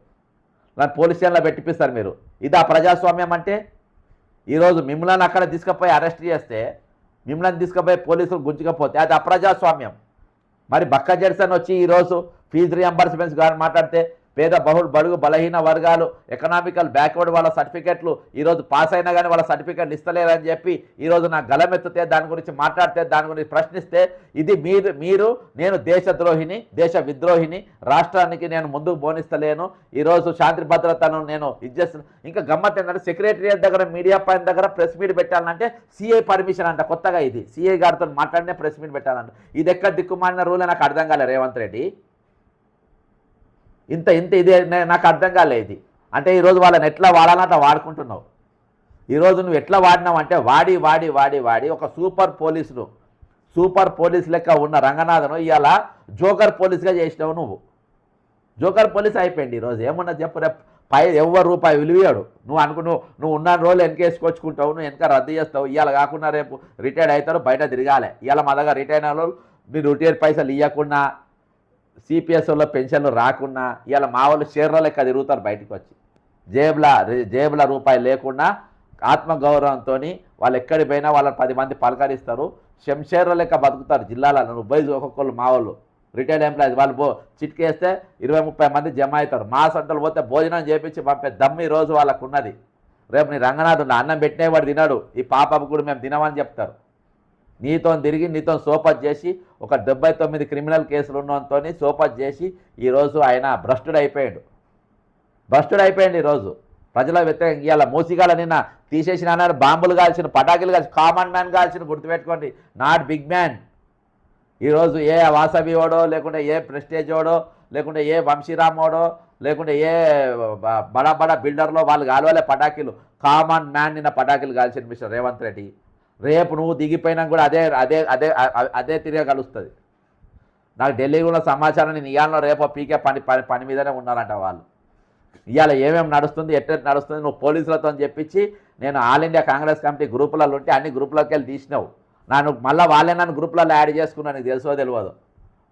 నన్ను పోలీస్ స్టేషన్లో పెట్టిపిస్తారు మీరు. ఇదా ప్రజాస్వామ్యం అంటే? ఈరోజు మిమ్మల్ని అక్కడ తీసుకుపోయి అరెస్ట్ చేస్తే, మిమ్మల్ని తీసుకుపోయి పోలీసులు గుంజుకపోతే అది అప్రజాస్వామ్యం. మరి బక్క జెర్సన్ వచ్చి ఈరోజు ఫీజు రియంబర్స్మెంట్స్ గారు మాట్లాడితే, పేద బడుగు బలహీన వర్గాలు, ఎకనామికల్ బ్యాక్వర్డ్ వాళ్ళ సర్టిఫికెట్లు ఈరోజు పాస్ అయినా కానీ వాళ్ళ సర్టిఫికెట్లు ఇస్తలేరని చెప్పి ఈరోజు నాకు గలమెత్తితే, దాని గురించి మాట్లాడితే, దాని గురించి ప్రశ్నిస్తే, ఇది మీరు నేను దేశద్రోహిని, దేశ విద్రోహిని, రాష్ట్రానికి నేను ముందుకు బోనిస్తలేను, ఈరోజు శాంతి భద్రతను నేను ఇచ్చేస్తాను. ఇంకా గమ్మత్ ఏంటంటే సెక్రటరియట్ దగ్గర మీడియా పాయింట్ దగ్గర ప్రెస్ మీట్ పెట్టాలంటే సిఐ పర్మిషన్ అంట. కొత్తగా ఇది సిఐ గారితో మాట్లాడినే ప్రెస్ మీట్ పెట్టాలంట. ఇది ఎక్కడ దిక్కుమాలిన రూల్ నాకు అర్థం కాలే రేవంత్ రెడ్డి. ఇంత ఇదే నాకు అర్థం కాలే ఇది. అంటే ఈరోజు వాళ్ళని ఎట్లా వాడాలంటే వాడుకుంటున్నావు. ఈరోజు నువ్వు ఎట్లా వాడినావు అంటే వాడి ఒక సూపర్ పోలీసు లెక్క ఉన్న రంగనాథను ఇవాళ జోకర్ పోలీస్గా చేసినావు నువ్వు. జోకర్ పోలీస్ అయిపోయింది ఈరోజు. ఏమన్నా చెప్పు, రేపు ఎవరు రూపాయి విలువయాడు. నువ్వు ఉన్న రోజులు వెనకేసుకొచ్చుకుంటావు, నువ్వు వెనక రద్దు చేస్తావు. ఇవాళ కాకుండా రేపు రిటైర్డ్ అవుతారు, బయట తిరగాలి. ఇవాళ మా దగ్గర రిటైర్డ్ అయిన వాళ్ళు మీరు రిటైర్ పైసలు ఇవ్వకుండా, సిపిఎస్లో పెన్షన్లు రాకుండా ఇవాళ మా వాళ్ళు షేర్ల లెక్క తిరుగుతారు బయటకు వచ్చి. జేబుల రూపాయి లేకుండా ఆత్మగౌరవంతో వాళ్ళు ఎక్కడికి పోయినా వాళ్ళని 10 మంది పలకరిస్తారు. శంషేర్ల లెక్క బతుకుతారు జిల్లాలలో. నువ్వు పోయి ఒక్కొక్కరు మా వాళ్ళు రిటైర్డ్ ఎంప్లాయీస్ వాళ్ళు చిట్కేస్తే 20-30 మంది జమ అవుతారు. మా సంటలు పోతే భోజనం చేపించి పంపే దమ్ము ఈరోజు వాళ్ళకు ఉన్నది. రేపు నీ రంగనాథుడు అన్నం పెట్టినవాడు తినడు, ఈ పాపకు కూడా మేము తినమని చెప్తారు. నీతో తిరిగి నీతో సోపత్ చేసి ఒక 79 క్రిమినల్ కేసులు ఉన్నతో సోపత్ చేసి ఈరోజు ఆయన భ్రష్టుడైపోయాడు. ఈరోజు ప్రజల వ్యతిరేకంగా ఇవాళ మూసిగాల నిన్న తీసేసిన అన్నారు. బాంబులు కాల్చిన, పటాకులు కాల్చిన, కామన్ మ్యాన్ కాల్చిన, గుర్తుపెట్టుకోండి, నాట్ బిగ్ మ్యాన్. ఈరోజు ఏ వాసవివాడో, లేకుంటే ఏ ప్రెస్టేజోడో, లేకుంటే ఏ వంశీరామోడో, లేకుంటే ఏ బడా బిల్డర్లో వాళ్ళు కాలవలే పటాకులు. కామన్ మ్యాన్ నిన్న పటాకులు కాల్చిన మిస్టర్ రేవంత్ రెడ్డి. రేపు నువ్వు దిగిపోయినా కూడా అదే తిరగలుస్తుంది. నాకు ఢిల్లీ కూడా సమాచారం, నేను ఇవాళ రేపో పీకే పని మీదనే ఉన్నారంట వాళ్ళు. ఇవాళ ఏమేమి నడుస్తుంది, ఎట్లా నడుస్తుంది, నువ్వు పోలీసులతో చెప్పించి నేను ఆల్ ఇండియా కాంగ్రెస్ కమిటీ గ్రూపులలో ఉంటే అన్ని గ్రూపులోకి వెళ్ళి తీసినావు. మళ్ళీ వాళ్ళే నన్ను గ్రూపులలో యాడ్ చేసుకున్నాను, నీకు తెలుసో తెలియదు.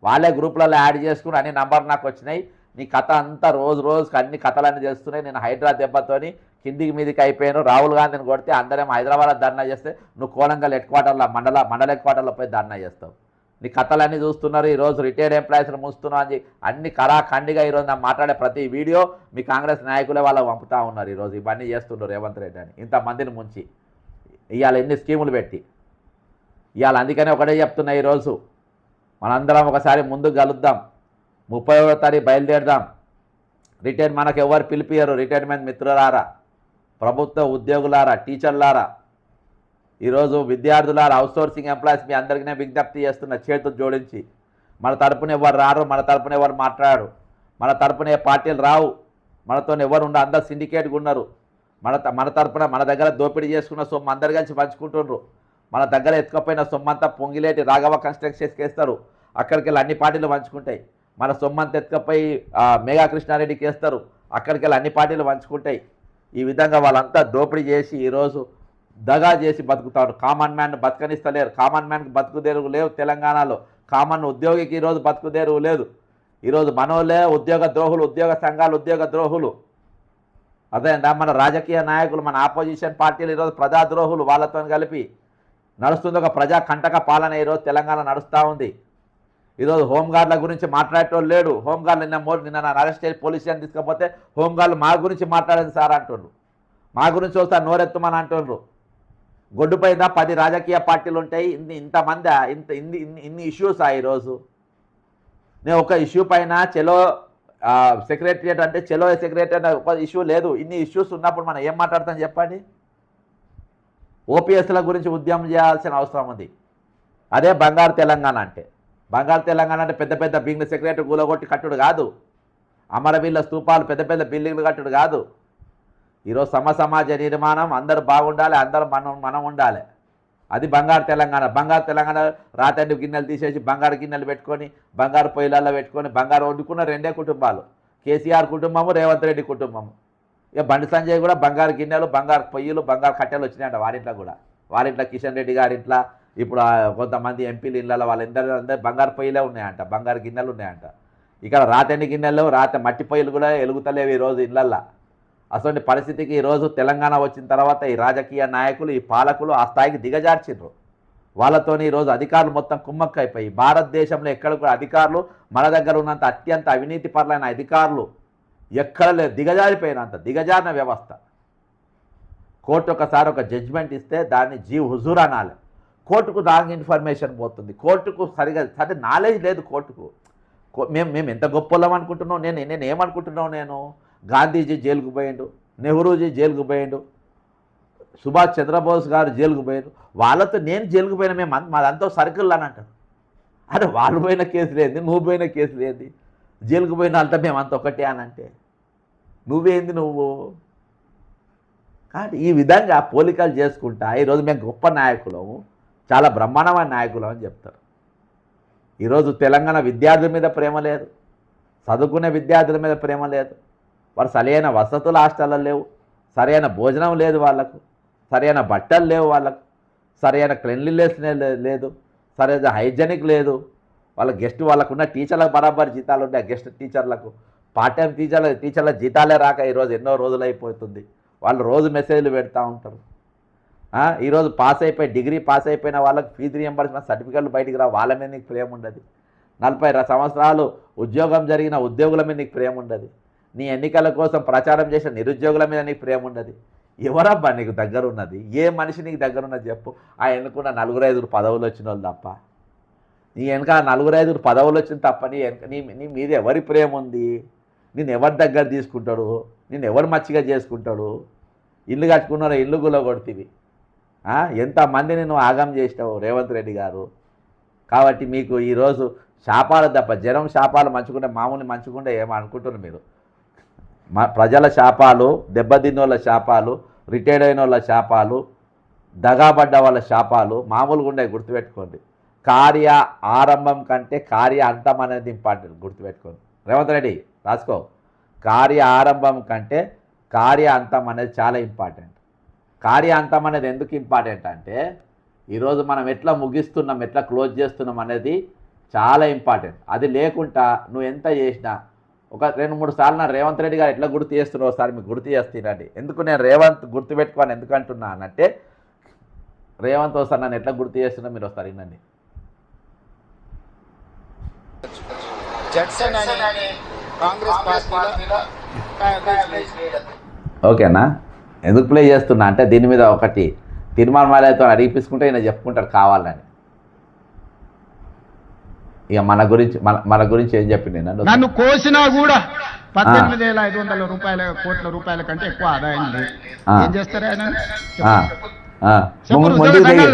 వాళ్ళే గ్రూపులలో యాడ్ చేసుకుని అన్ని నంబర్ నాకు వచ్చినాయి. నీ కథ అంతా రోజుకి అన్ని కథలన్నీ చేస్తున్నాయి. నేను హైడ్రా దెబ్బతోని కిందికి మీదికి అయిపోయాను. రాహుల్ గాంధీని కొడితే అందరం హైదరాబాద్లో ధర్నా చేస్తే నువ్వు కోలంగల్ హెడ్ క్వార్టర్లో మండల హెడ్ క్వార్టర్లో పోయి ధర్నా చేస్తావు. నీ కథలన్నీ చూస్తున్నారు. ఈరోజు రిటైర్డ్ ఎంప్లాయీస్ని మూస్తున్నావు అని అన్ని కళాఖండిగా ఈరోజు నా మాట్లాడే ప్రతి వీడియో మీ కాంగ్రెస్ నాయకులే వాళ్ళకు పంపుతూ ఉన్నారు. ఈరోజు ఇవన్నీ చేస్తుండ్రు రేవంత్ రెడ్డి అని ఇంతమందిని ముంచి ఇవాళ ఎన్ని స్కీములు పెట్టి ఇవాళ. అందుకనే ఒకటే చెప్తున్నా, ఈరోజు మనందరం ఒకసారి ముందుకు కలుద్దాం. 31వ తారీఖు బయలుదేరదాం. మనకు ఎవరు పిలిపియరు. రిటైర్మెంట్ మిత్రులారా, ప్రభుత్వ ఉద్యోగులారా, టీచర్లారా, ఈరోజు విద్యార్థులారా, అవుట్సోర్సింగ్ ఎంప్లాయీస్ మీ అందరికీ నేను విజ్ఞప్తి చేస్తున్న, చేతులు జోడించి మన తరపున ఎవరు రారు, మన తరపున ఎవరు మాట్లాడారు, మన తరపున ఏ పార్టీలు రావు, మనతో ఎవరు ఉండరు, అందరు సిండికేట్గా ఉన్నారు. మన తరపున మన దగ్గర దోపిడీ చేసుకున్న సొమ్ము అందరు కలిసి పంచుకుంటుండ్రు. మన దగ్గర ఎత్తుకపోయిన సొమ్మంతా పొంగిలేటి రాఘవ కన్స్ట్రక్షన్స్కి వేస్తారు, అక్కడికి వెళ్ళి అన్ని పార్టీలు పంచుకుంటాయి. మన సొమ్మంతా ఎత్తుకపోయి మేఘా కృష్ణారెడ్డికి వేస్తారు, అక్కడికి వెళ్ళి అన్ని పార్టీలు పంచుకుంటాయి. ఈ విధంగా వాళ్ళంతా దోపిడీ చేసి ఈరోజు దగా చేసి బతుకుతారు. కామన్ మ్యాన్ బతకనిస్తలేరు. కామన్ మ్యాన్కి బతుకుదేరువు లేవు తెలంగాణలో. కామన్ ఉద్యోగికి ఈరోజు బతుకుదేరువు లేదు. ఈరోజు మనోళ్ళే ఉద్యోగ ద్రోహులు, ఉద్యోగ సంఘాలు ఉద్యోగ ద్రోహులు. అదేందా మన రాజకీయ నాయకులు, మన ఆపోజిషన్ పార్టీలు ఈరోజు ప్రజాద్రోహులు. వాళ్ళతో కలిపి నడుస్తుంది ఒక ప్రజా కంటక పాలన. ఈరోజు తెలంగాణ నడుస్తూ ఉంది. ఈరోజు హోంగార్డుల గురించి మాట్లాడేటోళ్ళు లేడు. హోంగార్డులు నిన్న నా అరెస్ట్ చేసి పోలీస్ స్టేషన్ తీసుకపోతే హోంగార్డులు మా గురించి మాట్లాడేది సార్ అంటుండ్రు, మా గురించి వస్తారు నోరెత్తుమని అంటుండ్రు. గొడ్డుపైన 10 రాజకీయ పార్టీలు ఉంటాయి. ఇంతమంది ఇన్ని ఇష్యూసా ఈరోజు? నేను ఒక ఇష్యూ పైన చెలో సెక్రటరియట్ అంటే చెలో సెక్రటరియట్ ఒక ఇష్యూ లేదు. ఇన్ని ఇష్యూస్ ఉన్నప్పుడు మనం ఏం మాట్లాడతాం చెప్పండి? ఓపీఎస్ల గురించి ఉద్యమం చేయాల్సిన అవసరం ఉంది. అదే బంగారు తెలంగాణ అంటే. బంగారు తెలంగాణ అంటే పెద్ద పెద్ద బిల్డింగ్ సెక్రటరీ కూలగొట్టి కట్టుడు కాదు, అమరవీళ్ళ స్తూపాలు పెద్ద పెద్ద బిల్డింగ్లు కట్టుడు కాదు. ఈరోజు సమాజ నిర్మాణం, అందరూ బాగుండాలి, అందరూ మనం ఉండాలి. అది బంగారు తెలంగాణ. బంగారు తెలంగాణ రాతండి గిన్నెలు తీసేసి బంగారు గిన్నెలు పెట్టుకొని బంగారు పొయ్యిలలో పెట్టుకొని బంగారు వండుకున్న 2 కుటుంబాలు, కేసీఆర్ కుటుంబము, రేవంత్ రెడ్డి కుటుంబము. ఇక బండి సంజయ్ కూడా బంగారు గిన్నెలు, బంగారు పొయ్యిలు, బంగారు కట్టెలు వచ్చినాయంట వారింట్లో కూడా. వారింట్లో కిషన్ రెడ్డి గారింట్లో, ఇప్పుడు కొంతమంది ఎంపీలు ఇళ్ళలో అందరూ బంగారు పొయ్యిలే ఉన్నాయంట, బంగారు గిన్నెలు ఉన్నాయంట. ఇక్కడ రాతండి గిన్నెలు, మట్టి పొయ్యిలు కూడా ఎలుగుతలేవు ఈరోజు ఇళ్ళల్లో. అసలు పరిస్థితికి ఈరోజు తెలంగాణ వచ్చిన తర్వాత ఈ రాజకీయ నాయకులు, ఈ పాలకులు ఆ స్థాయికి దిగజార్చిండ్రు. వాళ్ళతో ఈరోజు అధికారులు మొత్తం కుమ్మక్కైపోయి భారతదేశంలో ఎక్కడ కూడా అధికారులు మన దగ్గర ఉన్నంత అత్యంత అవినీతి పరులైన అధికారులు ఎక్కడ లేదు. దిగజారిపోయినంత దిగజారిన వ్యవస్థ. కోర్టు ఒకసారి ఒక జడ్జిమెంట్ ఇస్తే దాన్ని జీవ్ హుజూర్ అనాలి. కోర్టుకు రాంగ్ ఇన్ఫర్మేషన్ పోతుంది. కోర్టుకు సరే నాలెడ్జ్ లేదు కోర్టుకు. మేము ఎంత గొప్పలం అనుకుంటున్నాం? నేను ఏమనుకుంటున్నావు? నేను గాంధీజీ జైలుకు పోయిండు, నెహ్రూజీ జైలుకు పోయిండు, సుభాష్ చంద్రబోస్ గారు జైలుకు పోయారు. వాళ్ళతో నేను జైలుకు పోయిన మేము మాదంతా సర్కిల్ అని అంటారు. అరే వాళ్ళు పోయిన కేసులు ఏంది, నువ్వు పోయిన కేసులు ఏంది? జైలుకు పోయిన వాళ్ళతో మేమంతా ఒకటే అని అంటే నువ్వేంది నువ్వు? కాబట్టి ఈ విధంగా పోలికలు చేసుకుంటా ఈరోజు మేము గొప్ప నాయకులము, చాలా బ్రహ్మాండమైన నాయకులం అని చెప్తారు. ఈరోజు తెలంగాణ విద్యార్థుల మీద ప్రేమ లేదు, చదువుకునే విద్యార్థుల మీద ప్రేమ లేదు. వారు సరైన వసతులు హాస్టల్లో లేవు, సరైన భోజనం లేదు వాళ్ళకు, సరైన బట్టలు లేవు వాళ్ళకు, సరైన క్లెన్లీనెస్ లేదు, సరైన హైజెనిక్ లేదు. వాళ్ళకున్న టీచర్లకు బరాబర్ జీతాలు ఉంటాయి. గెస్ట్ టీచర్లకు, పార్ట్ టైం టీచర్ల జీతాలే రాక ఈరోజు ఎన్నో రోజులు అయిపోతుంది. వాళ్ళు రోజు మెసేజ్లు పెడతా ఉంటారు. ఈరోజు డిగ్రీ పాస్ అయిపోయిన వాళ్ళకి ఫీజు రియంబర్స్మెంట్ సర్టిఫికెట్లు బయటికి రా, వాళ్ళ మీద నీకు ప్రేమ ఉండదు. 40 సంవత్సరాలు ఉద్యోగం జరిగిన ఉద్యోగుల మీద నీకు ప్రేమ ఉండదు. నీ ఎన్నికల కోసం ప్రచారం చేసిన నిరుద్యోగుల మీద నీకు ప్రేమ ఉండదు. ఎవరబ్బా నీకు దగ్గర ఉన్నది? ఏ మనిషి నీకు దగ్గర ఉన్నది చెప్పు? ఆ ఎన్నుకున్న 4-5 పదవులు వచ్చిన వాళ్ళు తప్ప, నీ వెనక 4-5 పదవులు వచ్చిన తప్ప నీ మీద ఎవరి ప్రేమ ఉంది? నేను ఎవరి దగ్గర తీసుకుంటాడు? నేను ఎవరు మచ్చిగా చేసుకుంటాడు? ఇల్లు కట్టుకున్నారో ఇల్లు గులగొడుతీవి. ఎంతమందిని నువ్వు ఆగం చేసినావు రేవంత్ రెడ్డి గారు. కాబట్టి మీకు ఈరోజు శాపాలు తప్ప, జనం శాపాలు మంచుకుంటే మామూలు మంచుకుంటే ఏమో అనుకుంటున్నారు మీరు. ప్రజల శాపాలు, దెబ్బతిన్నోళ్ళ శాపాలు, రిటైర్డ్ అయిన వాళ్ళ శాపాలు, దగాబడ్డ వాళ్ళ శాపాలు మామూలుగా ఉండే. గుర్తుపెట్టుకోండి. కార్య ఆరంభం కంటే కార్య అంతం అనేది ఇంపార్టెంట్. గుర్తుపెట్టుకోండి. రేవంత్ రెడ్డి రాసుకో. కార్య ఆరంభం కంటే కార్య అంతం అనేది చాలా ఇంపార్టెంట్. కార్య అంతం అనేది ఎందుకు ఇంపార్టెంట్ అంటే ఈరోజు మనం ఎట్లా ముగిస్తున్నాం, ఎట్లా క్లోజ్ చేస్తున్నాం అనేది చాలా ఇంపార్టెంట్. అది లేకుండా నువ్వు ఎంత చేసినా, ఒక 2-3 సార్లు నా రేవంత్ రెడ్డి గారు ఎట్లా గుర్తు చేస్తున్నావు ఒకసారి మీకు గుర్తు చేస్తున్నాండి. ఎందుకు నేను రేవంత్ గుర్తుపెట్టుకోని ఎందుకు అంటున్నానంటే, రేవంత్ ఒకసారి నన్ను ఎట్లా గుర్తు చేస్తున్నా మీరు ఒకసారి వినండి. ఓకేనా? ఎందుకు ప్లే చేస్తున్నా అంటే దీని మీద ఒకటి తీర్మానాలతో అడిగిపించుకుంటే ఈయన చెప్పుకుంటారు కావాలని. ఇక మన గురించి ఏం చెప్పింది? నన్ను కోసినా కూడా 18,500 కోట్ల రూపాయల కంటే ఎక్కువ ఆదాయం లేదు. ఏం చేస్తారు ఆయన?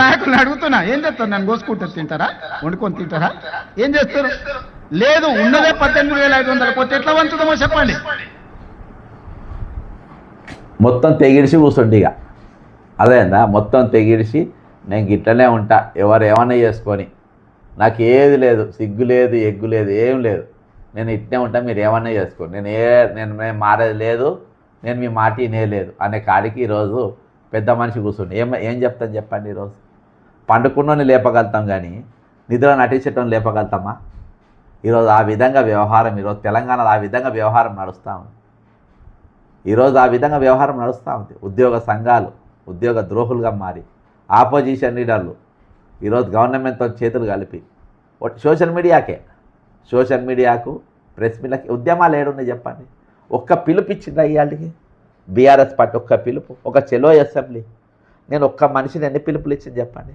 నాయకులు అడుగుతున్నా, ఏం చేస్తారు? నన్ను కోసుకుంటారు, తింటారా? వండుకొని తింటారా? ఏం చేస్తారు? లేదు, ఉన్నదే 18,500 కోట్లు. ఎట్లా వంచుదామో చెప్పండి. మొత్తం తెగిడిసి కూర్చోండి. ఇక అదేందా మొత్తం తెగిడిసి నేను గిట్లనే ఉంటా, ఎవరు ఏమన్నా చేసుకొని, నాకు ఏది లేదు, సిగ్గు లేదు, ఎగ్గు లేదు, ఏం లేదు. నేను ఇట్నే ఉంటా, మీరు ఏమన్నా చేసుకోండి, నేను మారేది లేదు, నేను మీ మాట వినేలేదు అనే కాడికి ఈరోజు పెద్ద మనిషి కూర్చుండి ఏం చెప్తాను చెప్పండి. ఈరోజు పండుకున్నోని లేపగలుగుతాం కానీ నిద్ర నటించటం లేపగలుగుతామా? ఈరోజు ఆ విధంగా వ్యవహారం, ఈరోజు తెలంగాణలో ఆ విధంగా వ్యవహారం నడుస్తూ ఉంది. ఈరోజు ఆ విధంగా వ్యవహారం నడుస్తూ ఉంది. ఉద్యోగ సంఘాలు ఉద్యోగ ద్రోహులుగా మారి, ఆపోజిషన్ లీడర్లు ఈరోజు గవర్నమెంట్తో చేతులు కలిపి సోషల్ మీడియాకు ప్రెస్ మీడియాకి ఉద్యమాలు ఏడున్నాయి చెప్పండి. ఒక్క పిలుపు ఇచ్చిందా ఇవాళకి బీఆర్ఎస్ పార్టీ? ఒక్క పిలుపు, ఒక చెలో అసెంబ్లీ. నేను ఒక్క మనిషిని ఎన్ని పిలుపులు ఇచ్చింది చెప్పండి?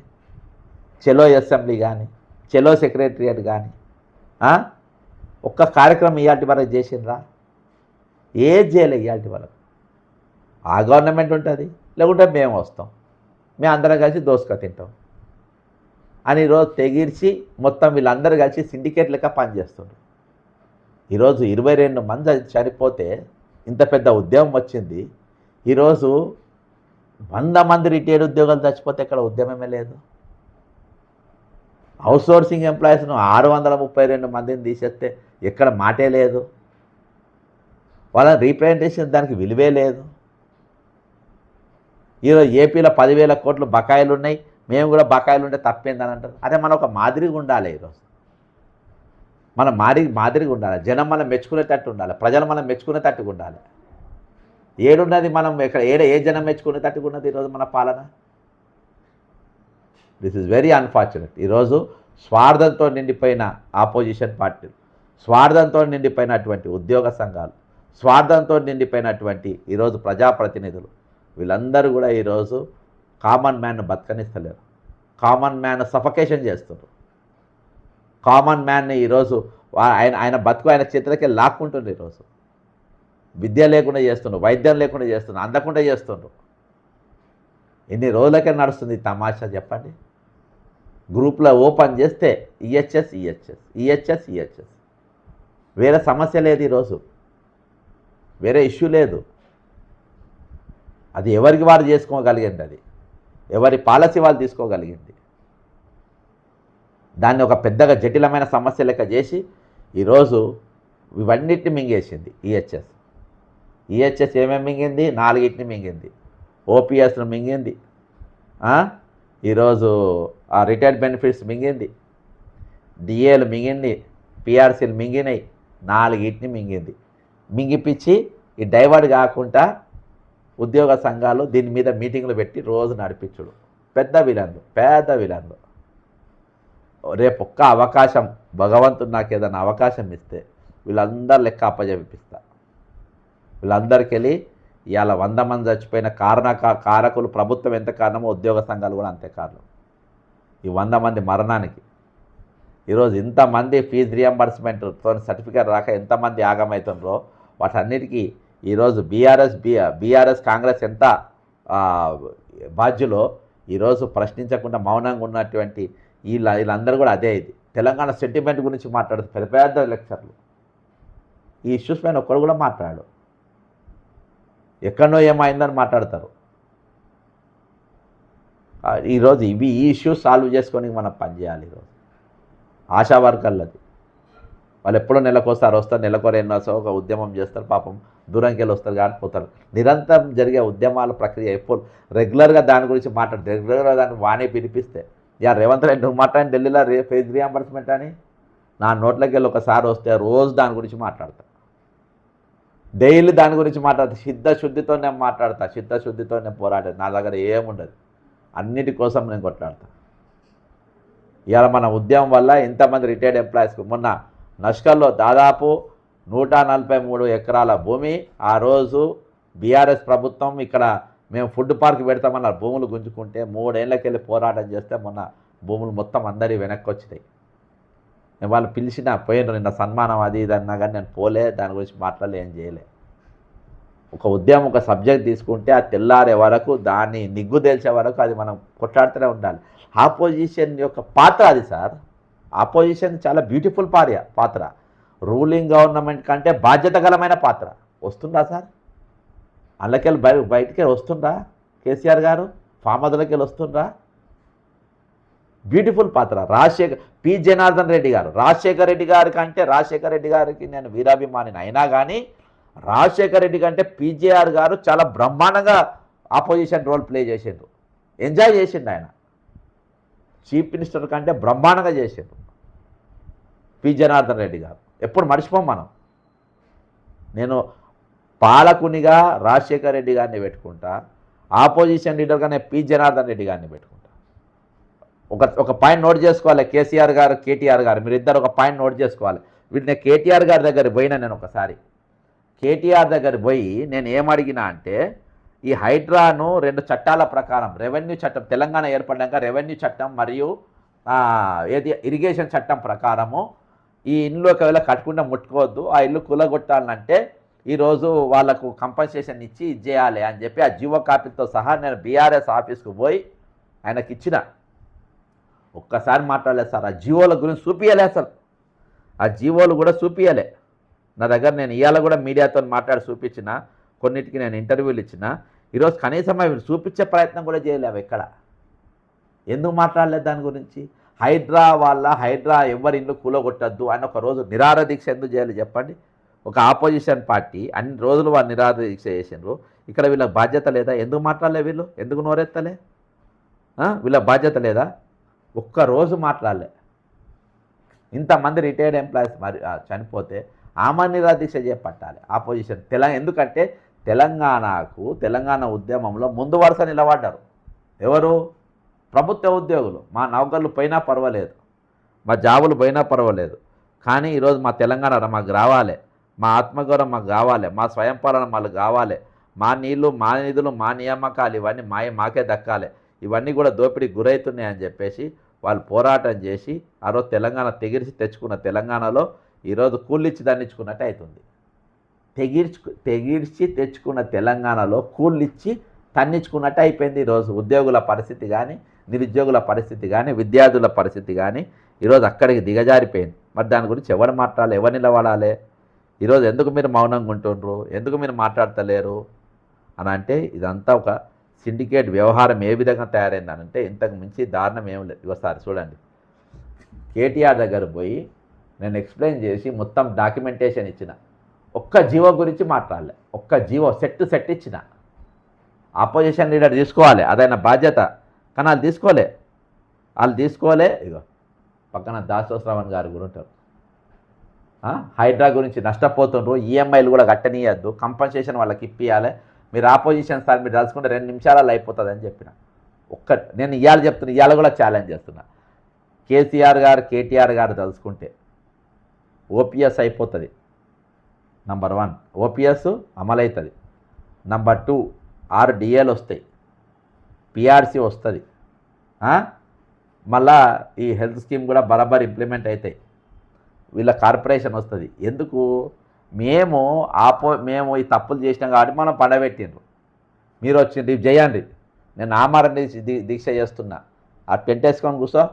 చెలో అసెంబ్లీ కానీ, చెలో సెక్రటరియట్ కానీ, ఒక్క కార్యక్రమం ఇవాళ వరకు చేసిండ్రా? ఏది చేయలేదు ఇవాళ వరకు. ఆ గవర్నమెంట్ ఉంటుంది, లేకుంటే మేము వస్తాం, మేము అందరం కలిసి దోసుక తింటాం అని ఈరోజు తెగిర్చి మొత్తం వీళ్ళందరూ కలిసి సిండికేట్ లెక్క పనిచేస్తుండ్రు. ఈరోజు 22 మంది చనిపోతే ఇంత పెద్ద ఉద్యమం వచ్చింది. ఈరోజు 100 మంది రిటైర్డ్ ఉద్యోగాలు చచ్చిపోతే ఇక్కడ ఉద్యమమే లేదు. అవుట్సోర్సింగ్ ఎంప్లాయీస్ను 632 మందిని తీసేస్తే ఎక్కడ మాటే లేదు. వాళ్ళ రీప్రజెంటేషన్ దానికి విలువే లేదు. ఈరోజు ఏపీలో 10,000 కోట్లు బకాయిలు ఉన్నాయి, మేము కూడా బకాయిలు ఉంటే తప్పేందని అంటారు. అదే మనం ఒక మాదిరిగా ఉండాలి. ఈరోజు మన మాదిరిగా ఉండాలి. జనం మనం మెచ్చుకునేటట్టు ఉండాలి, ప్రజలు మనం మెచ్చుకునేటట్టుగా ఉండాలి. ఏడున్నది మనం ఎక్కడ ఏ జనం మెచ్చుకునేటట్టుగా ఉన్నది ఈరోజు మన పాలన? This is very unfortunate. ఈరోజు స్వార్థంతో నిండిపోయిన ఆపోజిషన్ పార్టీలు, స్వార్థంతో నిండిపోయినటువంటి ఉద్యోగ సంఘాలు, స్వార్థంతో నిండిపోయినటువంటి ఈరోజు ప్రజాప్రతినిధులు, వీళ్ళందరూ కూడా ఈరోజు కామన్ మ్యాన్ను బతకనిస్తలేరు. కామన్ మ్యాన్ సఫకేషన్ చేస్తున్నారు. కామన్ మ్యాన్ని ఈరోజు ఆయన బతుకు ఆయన చేతులకే లాక్కుంటుండ్రు. ఈరోజు విద్య లేకుండా చేస్తుండ్రు, వైద్యం లేకుండా చేస్తుండ్రు, అందకుండా చేస్తుండ్రు. ఎన్ని రోజులకే నడుస్తుంది తమాషా చెప్పండి? గ్రూప్లో ఓపెన్ చేస్తే ఈహెచ్ఎస్. వేరే సమస్య లేదు, ఈరోజు వేరే ఇష్యూ లేదు. అది ఎవరికి వారు చేసుకోగలిగింది, అది ఎవరి పాలసీ వాళ్ళు తీసుకోగలిగింది. దాన్ని ఒక పెద్దగా జటిలమైన సమస్య లెక్క చేసి ఈరోజు ఇవన్నిటిని మింగేసింది ఈహెచ్ఎస్ ఏమేమి మింగింది? 4 మింగింది. ఓపీఎస్ను మింగింది, ఈరోజు ఆ రిటైర్డ్ బెనిఫిట్స్ మింగింది, డిఏలు మింగింది, పిఆర్సీలు మింగినాయి, 4 మింగింది. మింగిపించి ఈ డైవర్ట్ కాకుండా ఉద్యోగ సంఘాలు దీని మీద మీటింగ్లు పెట్టి రోజు నడిపించుడు. పెద్ద విలన్లు. రేపు ఒక్క అవకాశం, భగవంతుడు నాకు ఏదైనా అవకాశం ఇస్తే వీళ్ళందరూ లెక్క అప్పజెప్పిస్తా. వీళ్ళందరికీ వెళ్ళి ఇవాళ 100 మంది చచ్చిపోయిన కారకులు ప్రభుత్వం ఎంత కారణమో ఉద్యోగ సంఘాలు కూడా అంతే కారణం. ఈ 100 మంది మరణానికి ఈరోజు ఇంతమంది ఫీజు రియంబర్స్మెంట్తో సర్టిఫికేట్ రాక ఎంతమంది ఆగమవుతుండ్రో వాటన్నిటికీ ఈరోజు బీఆర్ఎస్ కాంగ్రెస్ ఎంత బాధ్యులో ఈరోజు ప్రశ్నించకుండా మౌనంగా ఉన్నటువంటి వీళ్ళందరూ కూడా అదే. ఇది తెలంగాణ సెంటిమెంట్ గురించి మాట్లాడుతూ పెద్ద లెక్చర్లు. ఈ ఇష్యూస్ పైన ఒక్కడు కూడా మాట్లాడు. ఎక్కడో ఏమైందని మాట్లాడతారు. ఈరోజు ఈ ఇష్యూస్ సాల్వ్ చేసుకొని మనం పనిచేయాలి. ఈరోజు ఆశా వర్కర్లది వాళ్ళు ఎప్పుడో నెలకోసారి వస్తారు, నెలకో 2 ఒక ఉద్యమం చేస్తారు, పాపం దూరంకి వెళ్ళి వస్తారు కానీ పోతారు. నిరంతరం జరిగే ఉద్యమాల ప్రక్రియ ఎప్పుడు రెగ్యులర్గా దాని గురించి రెగ్యులర్గా దాన్ని వాణి పిలిపిస్తే రేవంత్ రెడ్డి నువ్వు మాట్లాడి ఢిల్లీలో ఫీజు రియంబర్స్మెంట్ అని నా నోట్లోకి వెళ్ళి ఒకసారి వస్తే రోజు దాని గురించి మాట్లాడతా, డైలీ దాని గురించి మాట్లాడతా. చిత్తశుద్ధితో నేను పోరాడేది. నా దగ్గర ఏముండదు, అన్నిటి కోసం నేను కొట్లాడతా. ఇవాళ మన ఉద్యమం వల్ల ఎంతమంది రిటైర్డ్ ఎంప్లాయీస్కి మొన్న నష్కల్లో దాదాపు 143 ఎకరాల భూమి ఆ రోజు బీఆర్ఎస్ ప్రభుత్వం ఇక్కడ మేము ఫుడ్ పార్క్ పెడతామన్నారు, భూములు గుంజుకుంటే 3 ఏళ్ళకి వెళ్ళి పోరాటం చేస్తే మొన్న భూములు మొత్తం అందరి వెనక్కి వచ్చినాయి. నేను వాళ్ళు పిలిచిన పోయిన నిన్న సన్మానం అది ఇది అన్నా కానీ నేను పోలే, దాని గురించి మాట్లాడలే, ఏం చేయలే. ఒక ఉద్యమం ఒక సబ్జెక్ట్ తీసుకుంటే ఆ తెల్లారే వరకు దాన్ని నిగ్గు తేల్చే వరకు అది మనం కొట్లాడుతూనే ఉండాలి. ఆపోజిషన్ యొక్క పాత్ర అది సార్. ఆపోజిషన్ చాలా బ్యూటిఫుల్ పాత్ర. రూలింగ్ గవర్నమెంట్ కంటే బాధ్యతగలమైన పాత్ర. వస్తుందా సార్? అందులోకెళ్ళి బయటికి వస్తుందా కేసీఆర్ గారు? ఫామ్ హౌస్లోకి వెళ్ళి వస్తుందా? బ్యూటిఫుల్ పాత్ర. పి జనార్దన్ రెడ్డి గారు రాజశేఖర రెడ్డి గారి కంటే, రాజశేఖర రెడ్డి గారికి నేను వీరాభిమానిని అయినా కానీ రాజశేఖర రెడ్డి కంటే పీజేఆర్ గారు చాలా బ్రహ్మాండంగా ఆపోజిషన్ రోల్ ప్లే చేసిండ్రు, ఎంజాయ్ చేసిండు. ఆయన చీఫ్ మినిస్టర్ కంటే బ్రహ్మాండంగా చేసిండ్రు పి జనార్దన్ రెడ్డి గారు. ఎప్పుడు మర్చిపోం మనం. నేను పాలకునిగా రాజశేఖర రెడ్డి గారిని పెట్టుకుంటా, ఆపోజిషన్ లీడర్గా నేను పి జనార్దన్ రెడ్డి గారిని పెట్టుకుంటా. ఒక పాయింట్ నోట్ చేసుకోవాలి, కేసీఆర్ గారు కేటీఆర్ గారు మీరిద్దరు ఒక పాయింట్ నోట్ చేసుకోవాలి. వీటిని కేటీఆర్ గారి దగ్గర పోయినా, నేను ఒకసారి కేటీఆర్ దగ్గర పోయి నేను ఏమడిగినా అంటే, ఈ హైడ్రాను 2 చట్టాల ప్రకారం, రెవెన్యూ చట్టం తెలంగాణ ఏర్పడినాక రెవెన్యూ చట్టం మరియు ఇరిగేషన్ చట్టం ప్రకారము ఈ ఇల్లు ఒకవేళ కట్టుకుంటే ముట్టుకోవద్దు, ఆ ఇల్లు కూలగొట్టాలంటే ఈరోజు వాళ్ళకు కంపన్సేషన్ ఇచ్చి ఇచ్చేయాలి అని చెప్పి ఆ జీవో కాపీతో సహా నేను బీఆర్ఎస్ ఆఫీస్కు పోయి ఆయనకి ఇచ్చిన. ఒక్కసారి మాట్లాడలేదు సార్, ఆ జీవోల గురించి చూపించలే, అసలు ఆ జీవోలు కూడా చూపించలే నా దగ్గర. నేను ఇవాళ కూడా మీడియాతో మాట్లాడి చూపించిన, కొన్నిటికి నేను ఇంటర్వ్యూలు ఇచ్చిన. ఈరోజు కనీసం అవి చూపించే ప్రయత్నం కూడా చేయలేవు. ఎక్కడ ఎందుకు మాట్లాడలేదు దాని గురించి? హైడ్రా ఎవరి ఇల్లు కూలగొట్టద్దు అని ఒక రోజు నిరాహార దీక్ష ఎందుకు చేయాలి చెప్పండి? ఒక ఆపోజిషన్ పార్టీ అన్ని రోజులు వాళ్ళు నిరాహార దీక్ష చేసిండ్రు. ఇక్కడ వీళ్ళకి బాధ్యత లేదా? ఎందుకు మాట్లాడలే వీళ్ళు? ఎందుకు నోరెత్తలే? వీళ్ళ బాధ్యత లేదా? ఒక్కరోజు మాట్లాడలే. ఇంతమంది రిటైర్డ్ ఎంప్లాయీస్ మరి చనిపోతే ఆమె నిరాహార దీక్ష చేపట్టాలి ఆపోజిషన్. ఎందుకంటే తెలంగాణ ఉద్యమంలో ముందు వరుస నిలబడ్డారు ఎవరు? ప్రభుత్వ ఉద్యోగులు. మా నౌకర్లు పోయినా పర్వాలేదు, మా జాబులు పోయినా పర్వాలేదు, కానీ ఈరోజు మా తెలంగాణ మాకు రావాలి, మా ఆత్మగౌరవం మాకు కావాలి, మా స్వయం పాలన మాకు కావాలి, మా నీళ్లు మా నిధులు మా నియామకాలు ఇవన్నీ మాకే దక్కాలి, ఇవన్నీ కూడా దోపిడీకి గురవుతున్నాయని చెప్పేసి వాళ్ళు పోరాటం చేసి ఆ రోజు తెలంగాణ తెచ్చుకున్న తెలంగాణలో ఈరోజు కూలిచ్చి దండించుకున్నట్టు అవుతుంది. తెగిర్చి తెచ్చుకున్న తెలంగాణలో కూలిచ్చి తన్నించుకున్నట్టు అయిపోయింది. ఈరోజు ఉద్యోగుల పరిస్థితి కానీ, నిరుద్యోగుల పరిస్థితి కానీ, విద్యార్థుల పరిస్థితి కానీ ఈరోజు అక్కడికి దిగజారిపోయింది. మరి దాని గురించి ఎవరు మాట్లాడాలి, ఎవరు నిలబడాలి? ఈరోజు ఎందుకు మీరు మౌనంగా ఉంటుండ్రు, ఎందుకు మీరు మాట్లాడతలేరు అని అంటే, ఇదంతా ఒక సిండికేట్ వ్యవహారం ఏ విధంగా తయారైందనంటే ఇంతకు మించి దారుణం ఏం లేదు. ఒకసారి చూడండి, కేటీఆర్ దగ్గర పోయి నేను ఎక్స్ప్లెయిన్ చేసి మొత్తం డాక్యుమెంటేషన్ ఇచ్చిన, ఒక్క జీవో గురించి మాట్లాడలే. ఒక్క జీవో సెట్ ఇచ్చిన. ఆపోజిషన్ లీడర్ తీసుకోవాలి, అదైనా బాధ్యత, కానీ వాళ్ళు తీసుకోలే. ఇగో పక్కన దాసోశ్రవణ్ గారు కూడా ఉంటారు. హైడ్రా గురించి నష్టపోతుండ్రు, ఈఎంఐలు కూడా కట్టనీయద్దు, కంపన్సేషన్ వాళ్ళకి ఇప్పియాలి. మీరు ఆపోజిషన్ సార్ మీరు తలుచుకుంటే 2 నిమిషాలలో అయిపోతుంది అని చెప్పిన. నేను ఇవాళ చెప్తున్నా, ఇవాళ కూడా ఛాలెంజ్ చేస్తున్నా. కేసీఆర్ గారు కేటీఆర్ గారు తలుచుకుంటే ఓపీఎస్ అయిపోతుంది. Number 1 OPS అమలవుతుంది. నంబర్ 2 6 డిఏలు వస్తాయి, పిఆర్సీ వస్తుంది, మళ్ళా ఈ హెల్త్ స్కీమ్ కూడా బరాబర్ ఇంప్లిమెంట్ అవుతాయి, వీళ్ళ కార్పొరేషన్ వస్తుంది. ఎందుకు? మేము ఈ తప్పులు చేసినాం కాబట్టి మనం పండబెట్టిండ్రు. మీరు వచ్చి చేయండి, నేను ఆమరణ దీక్ష చేస్తున్నా, ఆ టెంట్ వేసుకొని కూర్చో,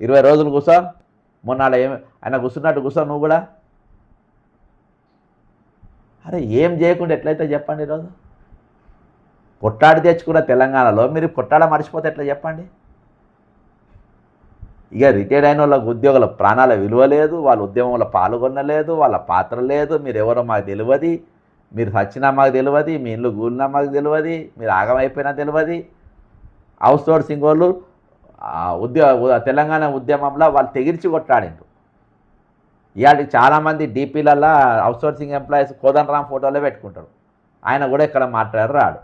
20 రోజులు కూర్చో, మొన్న ఆయన కూర్చున్నట్టు కూర్చో నువ్వు కూడా. అరే ఏం చేయకుండా ఎట్లయితే చెప్పండి? ఈరోజు కొట్టాడి తెచ్చుకున్న తెలంగాణలో మీరు కొట్టాడ మర్చిపోతే ఎట్లా చెప్పండి? ఇక రిటైర్డ్ అయిన వాళ్ళ ఉద్యోగుల ప్రాణాల విలువ లేదు, వాళ్ళ ఉద్యమంలో పాల్గొనలేదు, వాళ్ళ పాత్ర లేదు, మీరు ఎవరో మాకు తెలియదు, మీరు సచ్చినా మాకు తెలియదు, మీ ఇల్లు గూలినా మాకు తెలియదు, మీరు ఆగమైపోయినా తెలియదు. హౌస్ సోర్సింగ్ వాళ్ళు తెలంగాణ ఉద్యమంలో వాళ్ళు తెగిర్చి కొట్లాడిండ్రు. ఇవాళ చాలామంది డీపీలలో హౌస్ సోర్సింగ్ ఎంప్లాయీస్ కోదండరామ్ ఫోటోలో పెట్టుకుంటారు. ఆయన కూడా ఇక్కడ మాట్లాడారు రాడు.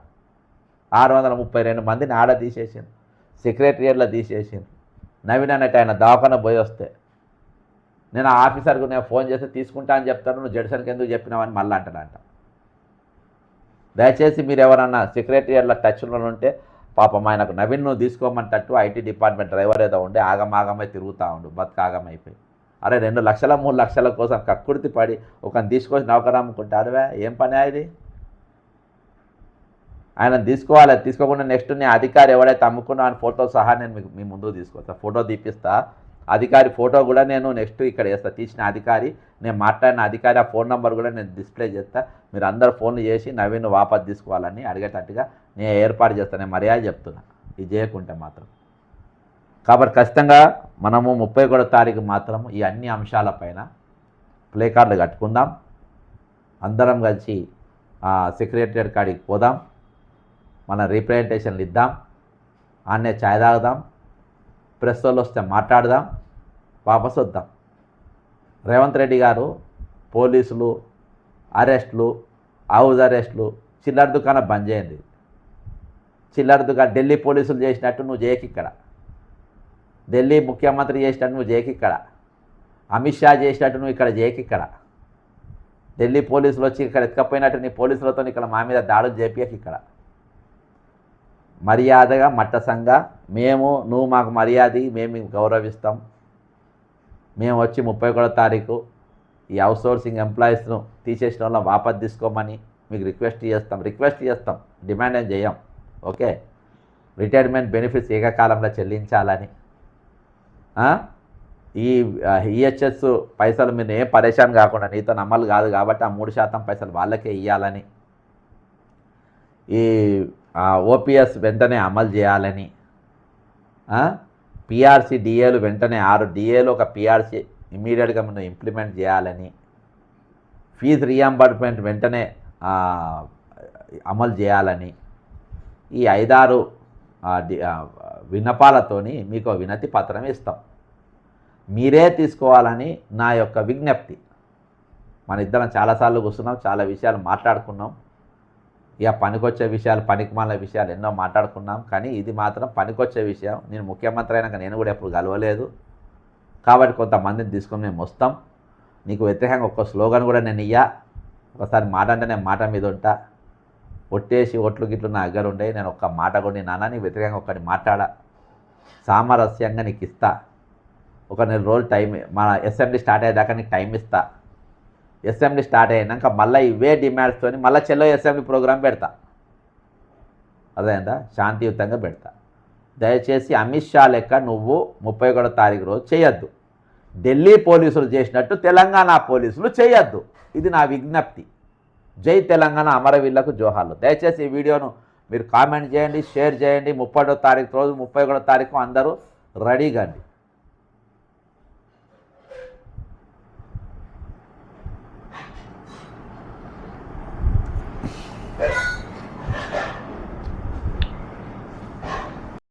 632 మందిని ఆడ తీసేసిండు, సెక్రటరియట్లో తీసేసిండు. నవీన్ అన్నట్టు ఆయన దవాఖాన పోయి వస్తే నేను ఆ ఆఫీసర్కు నేను ఫోన్ చేస్తే తీసుకుంటా అని చెప్తాను, నువ్వు జడ్సన్కి ఎందుకు చెప్పినావని మళ్ళీ అంటాడంట. దయచేసి మీరు ఎవరన్నా సెక్రటరియట్లో టచ్లో ఉంటే పాపం ఆయనకు నవీన్ నువ్వు తీసుకోమంటట్టు ఐటీ డిపార్ట్మెంట్ డ్రైవర్ ఏదో ఉండే ఆగమాగమై తిరుగుతూ ఉండు, ఆగమైపోయి. అరే 2 లక్షల 3 లక్షల కోసం కక్కుర్తి పడి ఒకరిని తీసుకొచ్చి నౌకరు అమ్ముకుంటారువే, ఏం పని అది? ఆయన తీసుకోవాలి, తీసుకోకుండా నెక్స్ట్ నీ అధికారి ఎవడైతే అమ్ముకున్నా అని ఫోటో సహా నేను మీ ముందుకు తీసుకొస్తా, ఫోటో తీపిస్తా. అధికారి ఫోటో కూడా నేను నెక్స్ట్ ఇక్కడ వేస్తా, తీసిన అధికారి, నేను మాట్లాడిన అధికారి ఆ ఫోన్ నెంబర్ కూడా నేను డిస్ప్లే చేస్తా. మీరు అందరు ఫోన్లు చేసి నవీన్ వాపస్ తీసుకోవాలని అడిగేటట్టుగా నేను ఏర్పాటు చేస్తాను. నేను మర్యాద చెప్తున్నా, ఇది చేయకుంటే మాత్రం కాబట్టి ఖచ్చితంగా మనము 31 తారీఖు మాత్రం ఈ అన్ని అంశాలపైన ప్లే కార్డులు కట్టుకుందాం, అందరం కలిసి సెక్రటరియట్ కాడికి పోదాం, మన రిప్రజెంటేషన్లు ఇద్దాం, ఆన్నే ఛాయ్ తాగుదాం, ప్రెస్ వాళ్ళు వస్తే మాట్లాడదాం, వాపస్ వద్దాం. రేవంత్ రెడ్డి గారు పోలీసులు అరెస్టులు, హౌస్ అరెస్టులు, చిల్లర దుకాణం బంద్ చేయండి. చిల్లర దుకాణం ఢిల్లీ పోలీసులు చేసినట్టు నువ్వు చేయకి ఇక్కడ, ఢిల్లీ ముఖ్యమంత్రి చేసినట్టు నువ్వు చేయకి ఇక్కడ, అమిత్ షా చేసినట్టు నువ్వు ఇక్కడ చేయకి ఇక్కడ, ఢిల్లీ పోలీసులు వచ్చి ఇక్కడ ఎత్తుకపోయినట్టు నీ పోలీసులతో ఇక్కడ మా మీద దాడులు చేపియకి ఇక్కడ. మర్యాదగా మట్టసంగా నువ్వు మాకు మర్యాద, మేము గౌరవిస్తాం. మేము వచ్చి 31 తారీఖు ఈ అవుట్సోర్సింగ్ ఎంప్లాయీస్ను తీసేసిన వాళ్ళని వాపస్ తీసుకోమని మీకు రిక్వెస్ట్ చేస్తాం, డిమాండ్ ఏం చేయం. ఓకే, రిటైర్మెంట్ బెనిఫిట్స్ ఏకకాలంలో చెల్లించాలని, ఈ ఈహెచ్ఎస్ పైసలు మీరు ఏం పరేషాన్ కాకుండా నీతో అమలు కాదు కాబట్టి ఆ 3% పైసలు వాళ్ళకే ఇవ్వాలని, ఈ ఓపీఎస్ వెంటనే అమలు చేయాలని, పిఆర్సీ డిఏలు వెంటనే 6 డిఏలు ఒక పిఆర్సీ ఇమీడియట్గా మనం ఇంప్లిమెంట్ చేయాలని, ఫీజు రీఎంబర్స్మెంట్ వెంటనే అమలు చేయాలని, ఈ 5-6 విన్నపాలతోని మీకు వినతి పత్రం ఇస్తాం. మీరే తీసుకోవాలని నా యొక్క విజ్ఞప్తి. మన ఇద్దరం చాలాసార్లు కూర్చున్నాం, చాలా విషయాలు మాట్లాడుకున్నాం. ఇక పనికొచ్చే విషయాలు, పనికిమాల విషయాలు ఎన్నో మాట్లాడుకున్నాం. కానీ ఇది మాత్రం పనికొచ్చే విషయం. నేను ముఖ్యమంత్రి అయినాక నేను కూడా ఎప్పుడు కలవలేదు కాబట్టి కొంతమందిని తీసుకొని మేము వస్తాం. నీకు వ్యతిరేకంగా ఒక్క స్లోగన్ కూడా నేను ఒకసారి మాట అంటే నేను మాట మీద ఉంటా. ఒట్టేసి ఓట్లు గిట్లు నా దగ్గర ఉండే, నేను ఒక్క మాట కూడా నాన్న నీకు వ్యతిరేకంగా ఒక్కటి మాట్లాడా, సామరస్యంగా నీకు ఇస్తా. ఒక 4 రోజులు టైం, మన అసెంబ్లీ స్టార్ట్ అయ్యేదాకా నీకు టైం ఇస్తా. అసెంబ్లీ స్టార్ట్ అయినాక మళ్ళీ ఇవే డిమాండ్స్తో మళ్ళీ చెల్లో అసెంబ్లీ ప్రోగ్రాం పెడతా. అదేందా శాంతియుతంగా పెడతా. దయచేసి అమిత్ షా లెక్క నువ్వు 31 తారీఖు రోజు చేయొద్దు. ఢిల్లీ పోలీసులు చేసినట్టు తెలంగాణ పోలీసులు చేయొద్దు. ఇది నా విజ్ఞప్తి. జై తెలంగాణ, అమరవీరులకు జోహార్లు. దయచేసి ఈ వీడియోను మీరు కామెంట్ చేయండి, షేర్ చేయండి. 31 తారీఖు రోజు 31 తారీఖు అందరూ రెడీగా అండి.